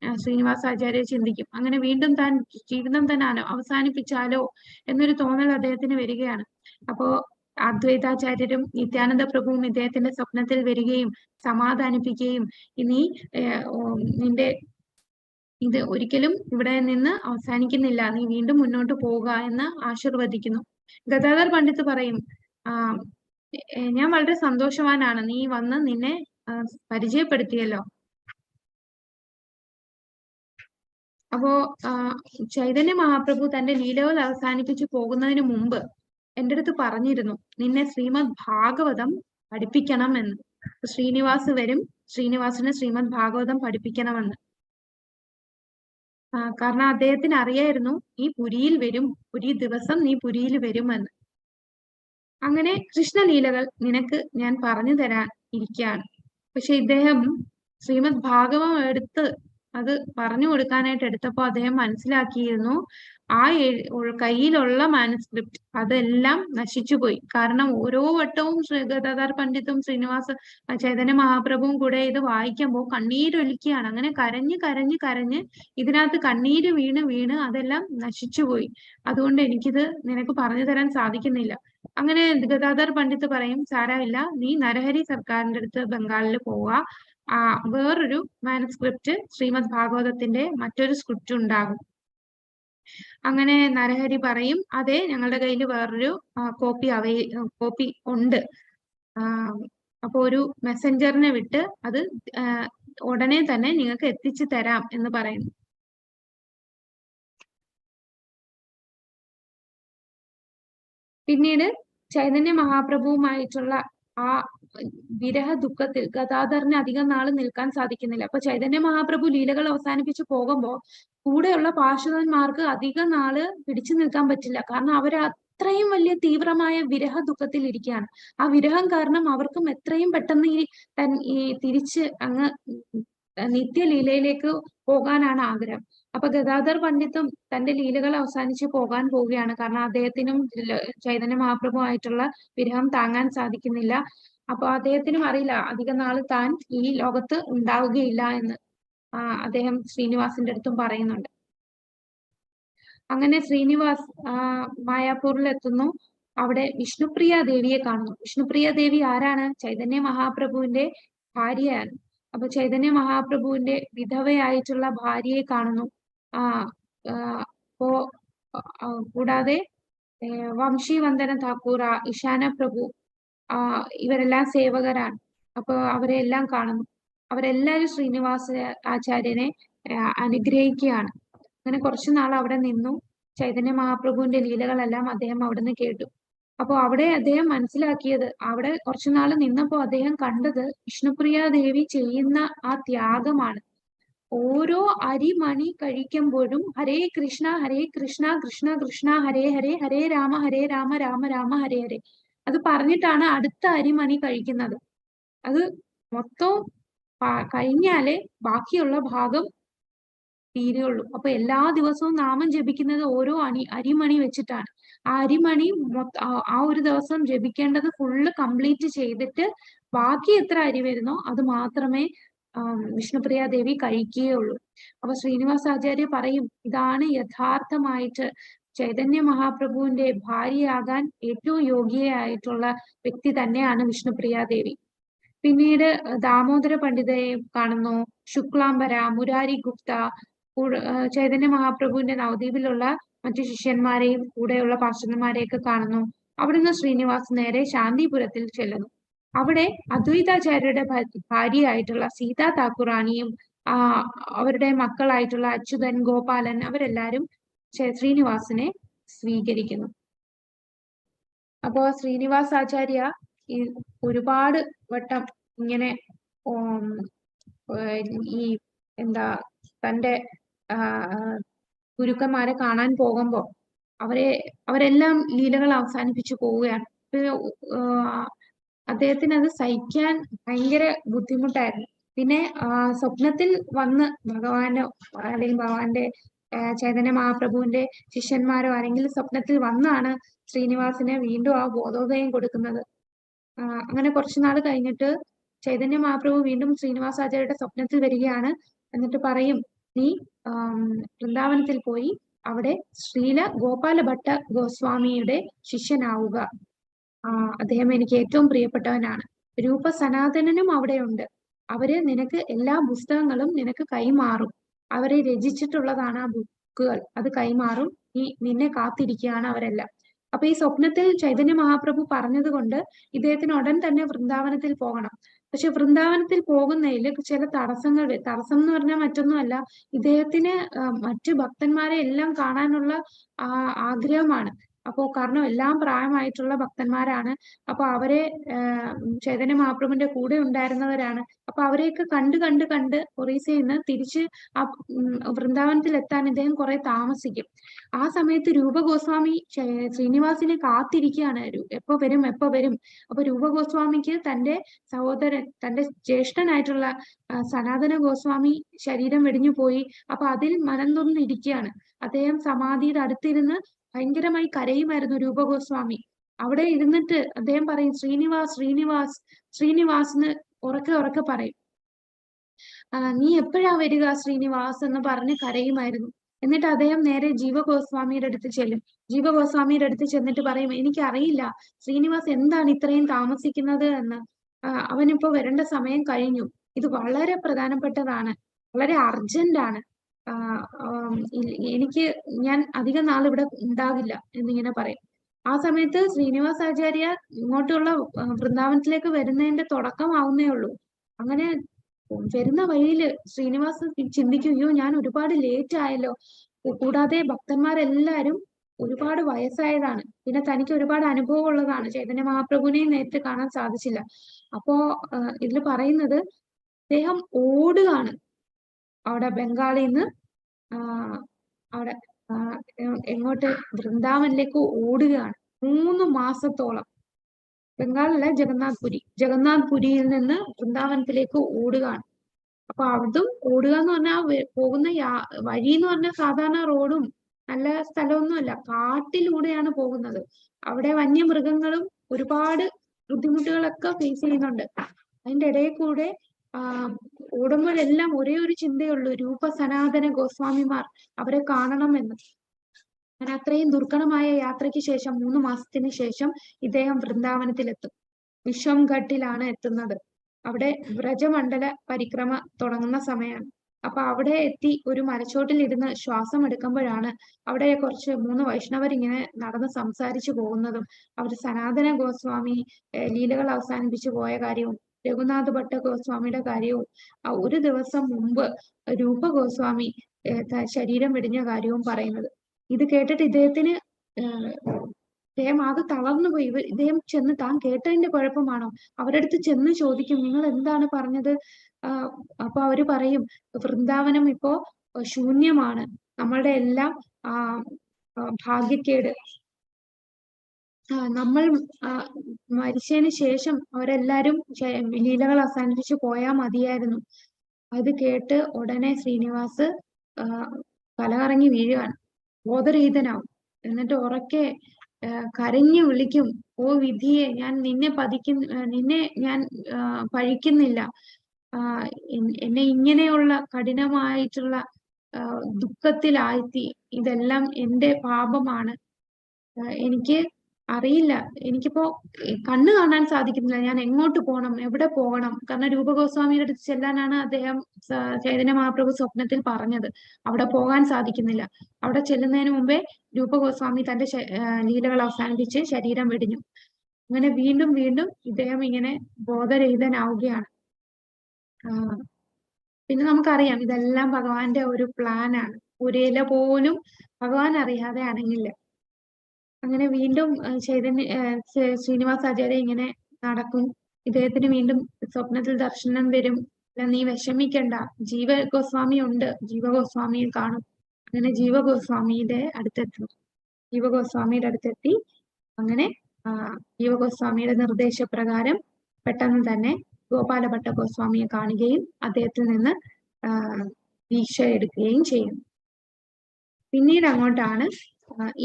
ശ്രീനിവാസാചാര്യ ചിന്തിക്കും. അങ്ങനെ വീണ്ടും താൻ ജീവിതം തന്നെ അവസാനിപ്പിച്ചാലോ എന്നൊരു തോന്നൽ അദ്ദേഹത്തിന് വരികയാണ്. അപ്പോ അദ്വൈതാചാര്യരും നിത്യാനന്ദ പ്രഭുവും ഇദ്ദേഹത്തിന്റെ സ്വപ്നത്തിൽ വരികയും സമാധാനിപ്പിക്കുകയും, ഇനി നിന്റെ ഇത് ഒരിക്കലും ഇവിടെ നിന്ന് അവസാനിക്കുന്നില്ല, നീ വീണ്ടും മുന്നോട്ട് പോവുക എന്ന് ആശീർവദിക്കുന്നു. ഗദാധർ പണ്ഡിറ്റ് പറയും, ഞാൻ വളരെ സന്തോഷവാനാണ്, നീ വന്ന് നിന്നെ പരിചയപ്പെടുത്തിയല്ലോ. അപ്പോ ചൈതന്യ മഹാപ്രഭു തന്റെ ലീലകൾ അവസാനിപ്പിച്ചു പോകുന്നതിന് മുമ്പ് എൻ്റെ അടുത്ത് പറഞ്ഞിരുന്നു, നിന്നെ ശ്രീമദ് ഭാഗവതം പഠിപ്പിക്കണം എന്ന്. ശ്രീനിവാസ് വരും, ശ്രീനിവാസിന് ശ്രീമദ് ഭാഗവതം പഠിപ്പിക്കണമെന്ന്. കാരണം അദ്ദേഹത്തിന് അറിയായിരുന്നു നീ പുരിയിൽ വരും, പുരി ദിവസം നീ പുരിയിൽ വരുമെന്ന്. അങ്ങനെ കൃഷ്ണലീലകൾ നിനക്ക് ഞാൻ പറഞ്ഞു തരാൻ ഇരിക്കുകയാണ്. പക്ഷെ ഇദ്ദേഹം ശ്രീമദ് ഭാഗവതം എടുത്ത് അത് പറഞ്ഞു കൊടുക്കാനായിട്ട് എടുത്തപ്പോൾ അദ്ദേഹം മനസ്സിലാക്കിയിരുന്നു, ആ കയ്യിലുള്ള മാനുസ്ക്രിപ്റ്റ് അതെല്ലാം നശിച്ചുപോയി. കാരണം ഓരോ വട്ടവും ഗദാധർ പണ്ഡിറ്റും ചൈതന്യ മഹാപ്രഭുവും കൂടെ ഇത് വായിക്കുമ്പോൾ കണ്ണീരൊലിക്കുകയാണ്. അങ്ങനെ കരഞ്ഞ് കരഞ്ഞ് കരഞ്ഞ് ഇതിനകത്ത് കണ്ണീര് വീണ് അതെല്ലാം നശിച്ചുപോയി. അതുകൊണ്ട് എനിക്കിത് നിനക്ക് പറഞ്ഞു തരാൻ സാധിക്കുന്നില്ല. അങ്ങനെ ഗദാധർ പണ്ഡിറ്റ് പറയും, സാരമില്ല, നീ നരഹരി സർക്കാരിന്റെ അടുത്ത് ബംഗാളിൽ പോവുക, വേറൊരു മാനുസ്ക്രിപ്റ്റ് ശ്രീമദ് ഭാഗവതത്തിന്റെ മറ്റൊരു സ്ക്രിപ്റ്റ് ഉണ്ടാകും. അങ്ങനെ നരഹരി പറയും, അതെ, ഞങ്ങളുടെ കയ്യിൽ വേറൊരു കോപ്പി ഉണ്ട്. അപ്പൊ ഒരു മെസ്സഞ്ചറിനെ വിട്ട് അത് ഉടനെ തന്നെ നിങ്ങൾക്ക് എത്തിച്ചു തരാം എന്ന് പറയുന്നു. പിന്നീട് ചൈതന്യ മഹാപ്രഭുവുമായിട്ടുള്ള ആ വിരഹ ദുഃഖത്തിൽ ഗദാധറിന് അധികം നാള് നിൽക്കാൻ സാധിക്കുന്നില്ല. അപ്പൊ ചൈതന്യ മഹാപ്രഭു ലീലകൾ അവസാനിപ്പിച്ചു പോകുമ്പോൾ കൂടെയുള്ള പാർഷദന്മാർക്ക് അധികം നാള് പിടിച്ചു നിൽക്കാൻ പറ്റില്ല. കാരണം അവർ അത്രയും വലിയ തീവ്രമായ വിരഹ ദുഃഖത്തിൽ ഇരിക്കുകയാണ്. ആ വിരഹം കാരണം അവർക്കും എത്രയും പെട്ടെന്ന് ഈ തിരിച്ച് അങ്ങ് നിത്യലീലയിലേക്ക് പോകാനാണ് ആഗ്രഹം. അപ്പൊ ഗദാധർ പണ്ഡിത്തും തന്റെ ലീലകൾ അവസാനിച്ച് പോകാൻ പോവുകയാണ്. കാരണം അദ്ദേഹത്തിനും ചൈതന്യ മഹാപ്രഭു ആയിട്ടുള്ള വിരഹം താങ്ങാൻ സാധിക്കുന്നില്ല. അപ്പൊ അദ്ദേഹത്തിനും അറിയില്ല അധികം നാള് താൻ ഈ ലോകത്ത് ഉണ്ടാവുകയില്ല എന്ന് അദ്ദേഹം ശ്രീനിവാസിന്റെ അടുത്തും പറയുന്നുണ്ട്. അങ്ങനെ ശ്രീനിവാസ് മായാപൂരിൽ എത്തുന്നു. അവിടെ വിഷ്ണുപ്രിയ ദേവിയെ കാണുന്നു. വിഷ്ണുപ്രിയ ദേവി ആരാണ്? ചൈതന്യ മഹാപ്രഭുവിന്റെ ഭാര്യയാണ്. അപ്പൊ ചൈതന്യ മഹാപ്രഭുവിന്റെ വിധവയായിട്ടുള്ള ഭാര്യയെ കാണുന്നു. കൂടാതെ വംശി വന്ദന താക്കൂർ, ഇഷാന പ്രഭു, ഇവരെല്ലാം സേവകരാണ്. അപ്പൊ അവരെ എല്ലാം കാണുന്നു. അവരെല്ലാരും ശ്രീനിവാസ ആചാര്യനെ അനുഗ്രഹിക്കുകയാണ്. അങ്ങനെ കുറച്ചു നാൾ അവിടെ നിന്നു. ചൈതന്യ മഹാപ്രഭുവിന്റെ ലീലകളെല്ലാം അദ്ദേഹം അവിടുന്ന് കേട്ടു. അപ്പൊ അവിടെ അദ്ദേഹം മനസ്സിലാക്കിയത്, അവിടെ കുറച്ചു നാൾ നിന്നപ്പോ അദ്ദേഹം കണ്ടത് വിഷ്ണുപ്രിയ ദേവി ചെയ്യുന്ന ആ ത്യാഗമാണ്. ഓരോ അരിമണി കഴിക്കുമ്പോഴും ഹരേ കൃഷ്ണ കൃഷ്ണ കൃഷ്ണ ഹരേ ഹരേ ഹരേ രാമ രാമ രാമ ഹരേ ഹരേ അത് പറഞ്ഞിട്ടാണ് അടുത്ത അരിമണി കഴിക്കുന്നത്. അത് മൊത്തം കഴിഞ്ഞാലേ ബാക്കിയുള്ള ഭാഗം തീരുള്ളൂ. അപ്പൊ എല്ലാ ദിവസവും നാമം ജപിക്കുന്നത് ഓരോ അരിമണി വെച്ചിട്ടാണ്. ആ അരിമണി ആ ഒരു ദിവസം ജപിക്കേണ്ടത് ഫുള്ള് കംപ്ലീറ്റ് ചെയ്തിട്ട് ബാക്കി എത്ര അരി വരുന്നോ അത് മാത്രമേ വിഷ്ണുപ്രിയ ദേവി കഴിക്കുകയുള്ളൂ. അപ്പൊ ശ്രീനിവാസാചാര്യ പറയും, ഇതാണ് യഥാർത്ഥമായിട്ട് ചൈതന്യ മഹാപ്രഭുവിന്റെ ഭാര്യയാകാൻ ഏറ്റവും യോഗ്യയായിട്ടുള്ള വ്യക്തി തന്നെയാണ് വിഷ്ണുപ്രിയ ദേവി. പിന്നീട് ദാമോദര പണ്ഡിതയെ കാണുന്നു, ശുക്ലാംബര, മുരാരി ഗുപ്ത, ചൈതന്യ മഹാപ്രഭുവിന്റെ നവദ്വീപിലുള്ള മറ്റു ശിഷ്യന്മാരെയും കൂടെയുള്ള പാർഷദന്മാരെയൊക്കെ കാണുന്നു. അവിടുന്ന് ശ്രീനിവാസ് നേരെ ശാന്തിപുരത്തിൽ ചെല്ലുന്നു. അവിടെ അദ്വൈതാചാര്യരുടെ ഭാര്യയായിട്ടുള്ള സീതാ താക്കുറാണിയും അവരുടെ മക്കളായിട്ടുള്ള അച്യുതൻ, ഗോപാലൻ അവരെല്ലാരും ശ്രീനിവാസിനെ സ്വീകരിക്കുന്നു. അപ്പോ ശ്രീനിവാസാചാര്യ ഒരുപാട് വട്ടം ഇങ്ങനെ ഈ തന്റെ ഗുരുക്കന്മാരെ കാണാൻ പോകുമ്പോ അവരെല്ലാം ലീലകൾ അവസാനിപ്പിച്ചു പോവുകയാണ്. അദ്ദേഹത്തിന് അത് സഹിക്കാൻ ഭയങ്കര ബുദ്ധിമുട്ടായിരുന്നു. പിന്നെ സ്വപ്നത്തിൽ വന്ന് ഭഗവാനോ അല്ലെങ്കിൽ ഭഗവാന്റെ ചൈതന്യ മഹാപ്രഭുവിന്റെ ശിഷ്യന്മാരോ ആരെങ്കിലും സ്വപ്നത്തിൽ വന്നാണ് ശ്രീനിവാസിനെ വീണ്ടും ആ ബോധോദയം കൊടുക്കുന്നത്. അങ്ങനെ കുറച്ചുനാൾ കഴിഞ്ഞിട്ട് ചൈതന്യ മഹാപ്രഭു വീണ്ടും ശ്രീനിവാസാചാര്യയുടെ സ്വപ്നത്തിൽ വരികയാണ്. എന്നിട്ട് പറയും, നീ വൃന്ദാവനത്തിൽ പോയി അവിടെ ശ്രീല ഗോപാല ഭട്ട ഗോസ്വാമിയുടെ ശിഷ്യനാവുക. അദ്ദേഹം എനിക്ക് ഏറ്റവും പ്രിയപ്പെട്ടവനാണ്. രൂപ സനാതനനും അവിടെയുണ്ട്. അവര് നിനക്ക് എല്ലാ പുസ്തകങ്ങളും നിനക്ക് കൈമാറും. അവരെ രചിച്ചിട്ടുള്ളതാണ് ആ ബുക്കുകൾ, അത് കൈമാറും. നിന്നെ കാത്തിരിക്കുകയാണ് അവരെല്ലാം. അപ്പൊ ഈ സ്വപ്നത്തിൽ ചൈതന്യ മഹാപ്രഭു പറഞ്ഞത് കൊണ്ട് ഇദ്ദേഹത്തിന് ഉടൻ തന്നെ വൃന്ദാവനത്തിൽ പോകണം. പക്ഷെ വൃന്ദാവനത്തിൽ പോകുന്നതിൽ ചില തടസ്സം എന്ന് പറഞ്ഞാൽ മറ്റൊന്നുമല്ല, ഇദ്ദേഹത്തിന് മറ്റു ഭക്തന്മാരെ എല്ലാം കാണാനുള്ള ആഗ്രഹമാണ്. അപ്പോ കാരണം എല്ലാം പ്രായമായിട്ടുള്ള ഭക്തന്മാരാണ്. അപ്പൊ അവരെ ചൈതന്യ മഹാപ്രഭുവിന്റെ കൂടെ ഉണ്ടായിരുന്നവരാണ്. അപ്പൊ അവരെയൊക്കെ കണ്ട് ഒറീസയിൽ നിന്ന് തിരിച്ച് ആ വൃന്ദാവനത്തിൽ എത്താൻ ഇദ്ദേഹം കുറെ താമസിക്കും. ആ സമയത്ത് രൂപഗോസ്വാമി ശ്രീനിവാസിനെ കാത്തിരിക്കുകയാണ്. എപ്പോ വരും. അപ്പൊ രൂപഗോസ്വാമിക്ക് തന്റെ സഹോദരൻ, തന്റെ ജ്യേഷ്ഠനായിട്ടുള്ള സനാതന ഗോസ്വാമി ശരീരം വെടിഞ്ഞു പോയി. അപ്പൊ അതിൽ മനം തൊന്നിരിക്കുകയാണ്. അദ്ദേഹം സമാധിയുടെ അടുത്തിരുന്ന് ഭയങ്കരമായി കരയുമായിരുന്നു രൂപഗോസ്വാമി. അവിടെ ഇരുന്നിട്ട് അദ്ദേഹം പറയും, ശ്രീനിവാസ് ശ്രീനിവാസ് ശ്രീനിവാസ് എന്ന് ഉറക്കെ പറയും. നീ എപ്പോഴാ വരിക ശ്രീനിവാസ് എന്ന് പറഞ്ഞ് കരയുമായിരുന്നു. എന്നിട്ട് അദ്ദേഹം നേരെ ജീവഗോസ്വാമിയുടെ അടുത്ത് ചെല്ലും. ജീവഗോസ്വാമിയുടെ അടുത്ത് ചെന്നിട്ട് പറയും, എനിക്കറിയില്ല ശ്രീനിവാസ് എന്താണ് ഇത്രയും താമസിക്കുന്നത് എന്ന്. അവനിപ്പോ വരേണ്ട സമയം കഴിഞ്ഞു. ഇത് വളരെ പ്രധാനപ്പെട്ടതാണ്, വളരെ അർജന്റ് ആണ്. ഞാൻ അധികം നാൾ ഇവിടെ ഉണ്ടാകില്ല എന്നിങ്ങനെ പറയും. ആ സമയത്ത് ശ്രീനിവാസാചാര്യ ഇങ്ങോട്ടുള്ള വൃന്ദാവനത്തിലേക്ക് വരുന്നതിന്റെ തുടക്കമാവുന്നേ ഉള്ളൂ. അങ്ങനെ വരുന്ന വഴിയിൽ ശ്രീനിവാസ് ചിന്തിക്കും, അയ്യോ ഞാൻ ഒരുപാട് ലേറ്റ് ആയല്ലോ. കൂടാതെ ഭക്തന്മാരെല്ലാരും ഒരുപാട് വയസ്സായതാണ്. പിന്നെ തനിക്ക് ഒരുപാട് അനുഭവം ഉള്ളതാണ്. ചൈതന്യ മഹാപ്രഭുവിനെ നേരിട്ട് കാണാൻ സാധിച്ചില്ല. അപ്പോ ഇതിൽ പറയുന്നത് അദ്ദേഹം ഓടുകയാണ്. അവിടെ ബംഗാളിൽ നിന്ന് അവിടെ എങ്ങോട്ട് വൃന്ദാവനിലേക്ക് ഓടുകയാണ് 3 മാസത്തോളം. ബംഗാളിലെ ജഗന്നാഥ് പുരിയിൽ നിന്ന് വൃന്ദാവനത്തിലേക്ക് ഓടുകയാണ്. അപ്പൊ അതും ഓടുക എന്ന് പറഞ്ഞാൽ പോകുന്ന വഴി എന്ന് പറഞ്ഞാൽ സാധാരണ റോഡും നല്ല സ്ഥലമൊന്നുമല്ല, കാട്ടിലൂടെയാണ് പോകുന്നത്. അവിടെ വന്യമൃഗങ്ങളും ഒരുപാട് ബുദ്ധിമുട്ടുകളൊക്കെ ഫേസ് ചെയ്യുന്നുണ്ട്. അതിന്റെ ഇടയിൽ കൂടെ ഓടുമ്പോഴെല്ലാം ഒരേ ഒരു ചിന്തയുള്ളൂ, രൂപ സനാതന ഗോസ്വാമിമാർ അവരെ കാണണമെന്ന്. അങ്ങനെ അത്രയും ദുർഘടമായ യാത്രയ്ക്ക് ശേഷം 3 മാസത്തിന് ശേഷം ഇദ്ദേഹം വൃന്ദാവനത്തിലെത്തും. വിശ്വംഘട്ടിലാണ് എത്തുന്നത്. അവിടെ വ്രജമണ്ഡല പരിക്രമ തുടങ്ങുന്ന സമയമാണ്. അപ്പൊ അവിടെ എത്തി ഒരു മരച്ചോട്ടിൽ ഇരുന്ന് ശ്വാസം എടുക്കുമ്പോഴാണ് അവിടെ കുറച്ച് 3 വൈഷ്ണവർ ഇങ്ങനെ നടന്ന് സംസാരിച്ചു പോകുന്നതും അവർ സനാതന ഗോസ്വാമി ലീലകൾ അവസാനിപ്പിച്ചു പോയ കാര്യവും രഘുനാഥ് ഭട്ട ഗോസ്വാമിയുടെ കാര്യവും ഒരു ദിവസം മുമ്പ് രൂപ ഗോസ്വാമി ശരീരം വെടിഞ്ഞ കാര്യവും പറയുന്നത്. ഇത് കേട്ടിട്ട് ഇദ്ദേഹം ആകെ തളർന്നുപോയി. ഇദ്ദേഹം ചെന്ന് താൻ കേട്ടതിന്റെ കുഴപ്പമാണോ അവരുടെ അടുത്ത് ചെന്ന് ചോദിക്കും, നിങ്ങൾ എന്താണ് പറഞ്ഞത്? അപ്പൊ അവര് പറയും വൃന്ദാവനം ഇപ്പോ ശൂന്യമാണ്, നമ്മളുടെ എല്ലാം ഭാഗ്യക്കേട്. നമ്മൾ മരിച്ചതിന് ശേഷം അവരെല്ലാരും ലീലകൾ അവസാനിപ്പിച്ച് പോയാൽ മതിയായിരുന്നു. അത് കേട്ട് ഉടനെ ശ്രീനിവാസ് തലകറങ്ങി വീഴുകയാണ്, ബോധരഹിതനാവും. എന്നിട്ട് ഉറക്കെ കരഞ്ഞു വിളിക്കും, ഓ വിധിയെ, ഞാൻ നിന്നെ ഞാൻ പഴിക്കുന്നില്ല. എന്നെ ഇങ്ങനെയുള്ള കഠിനമായിട്ടുള്ള ദുഃഖത്തിലാഴ്ത്തി, ഇതെല്ലാം എന്റെ പാപമാണ്. എനിക്ക് അറിയില്ല, എനിക്കിപ്പോ കണ്ണ് കാണാൻ സാധിക്കുന്നില്ല, ഞാൻ എങ്ങോട്ട് പോകണം, എവിടെ പോകണം. കാരണം രൂപഗോസ്വാമിയുടെ അടുത്ത് ചെല്ലാനാണ് അദ്ദേഹം ചൈതന്യ മഹാപ്രഭു സ്വപ്നത്തിൽ പറഞ്ഞത്. അവിടെ പോകാൻ സാധിക്കുന്നില്ല. അവിടെ ചെല്ലുന്നതിന് മുമ്പേ രൂപഗോസ്വാമി തന്റെ ലീലകൾ അവസാനിപ്പിച്ച് ശരീരം വെടിഞ്ഞു. അങ്ങനെ വീണ്ടും വീണ്ടും ഇദ്ദേഹം ഇങ്ങനെ ബോധരഹിതനാവുകയാണ്. പിന്നെ നമുക്കറിയാം ഇതെല്ലാം ഭഗവാന്റെ ഒരു പ്ലാനാണ്. ഒരു ഇല പോലും ഭഗവാൻ അറിയാതെ അനങ്ങില്ല. അങ്ങനെ വീണ്ടും ശ്രീനിവാസാചാര്യ ഇങ്ങനെ നടക്കും. ഇദ്ദേഹത്തിന് വീണ്ടും സ്വപ്നത്തിൽ ദർശനം വരും. നീ വിഷമിക്കണ്ട, ജീവഗോസ്വാമി ഉണ്ട്, ജീവഗോസ്വാമിയെ കാണും. അങ്ങനെ ജീവഗോസ്വാമിയുടെ അടുത്തെത്തി. അങ്ങനെ ജീവഗോസ്വാമിയുടെ നിർദ്ദേശപ്രകാരം പെട്ടെന്ന് തന്നെ ഗോപാലഭട്ട ഗോസ്വാമിയെ കാണുകയും അദ്ദേഹത്തിൽ നിന്ന് ദീക്ഷ എടുക്കുകയും ചെയ്യും. പിന്നീട് അങ്ങോട്ടാണ്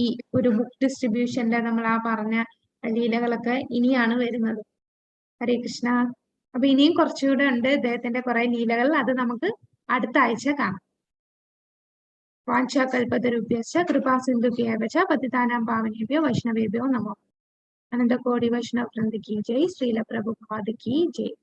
ഈ ഒരു ബുക്ക് ഡിസ്ട്രിബ്യൂഷന്റെ നമ്മൾ പറഞ്ഞ ലീലകളൊക്കെ ഇനിയാണ് വരുന്നത്. ഹരേ കൃഷ്ണ. അപ്പൊ ഇനിയും കുറച്ചുകൂടെ ഉണ്ട് ഇദ്ദേഹത്തിന്റെ കുറെ ലീലകൾ. അത് നമുക്ക് അടുത്ത ആഴ്ച കാണാം. വാഞ്ചാകൽപതരുഭ്യശ്ച കൃപാസിന്ധുഭ്യേവ പതിതാനാം പാവനേഭ്യോ വൈഷ്ണവേഭ്യോ നമോ. അനന്തകോടി വൈഷ്ണവ വൃന്ദ കി ജയ്. ശ്രീല പ്രഭുപാദ കി ജയ്.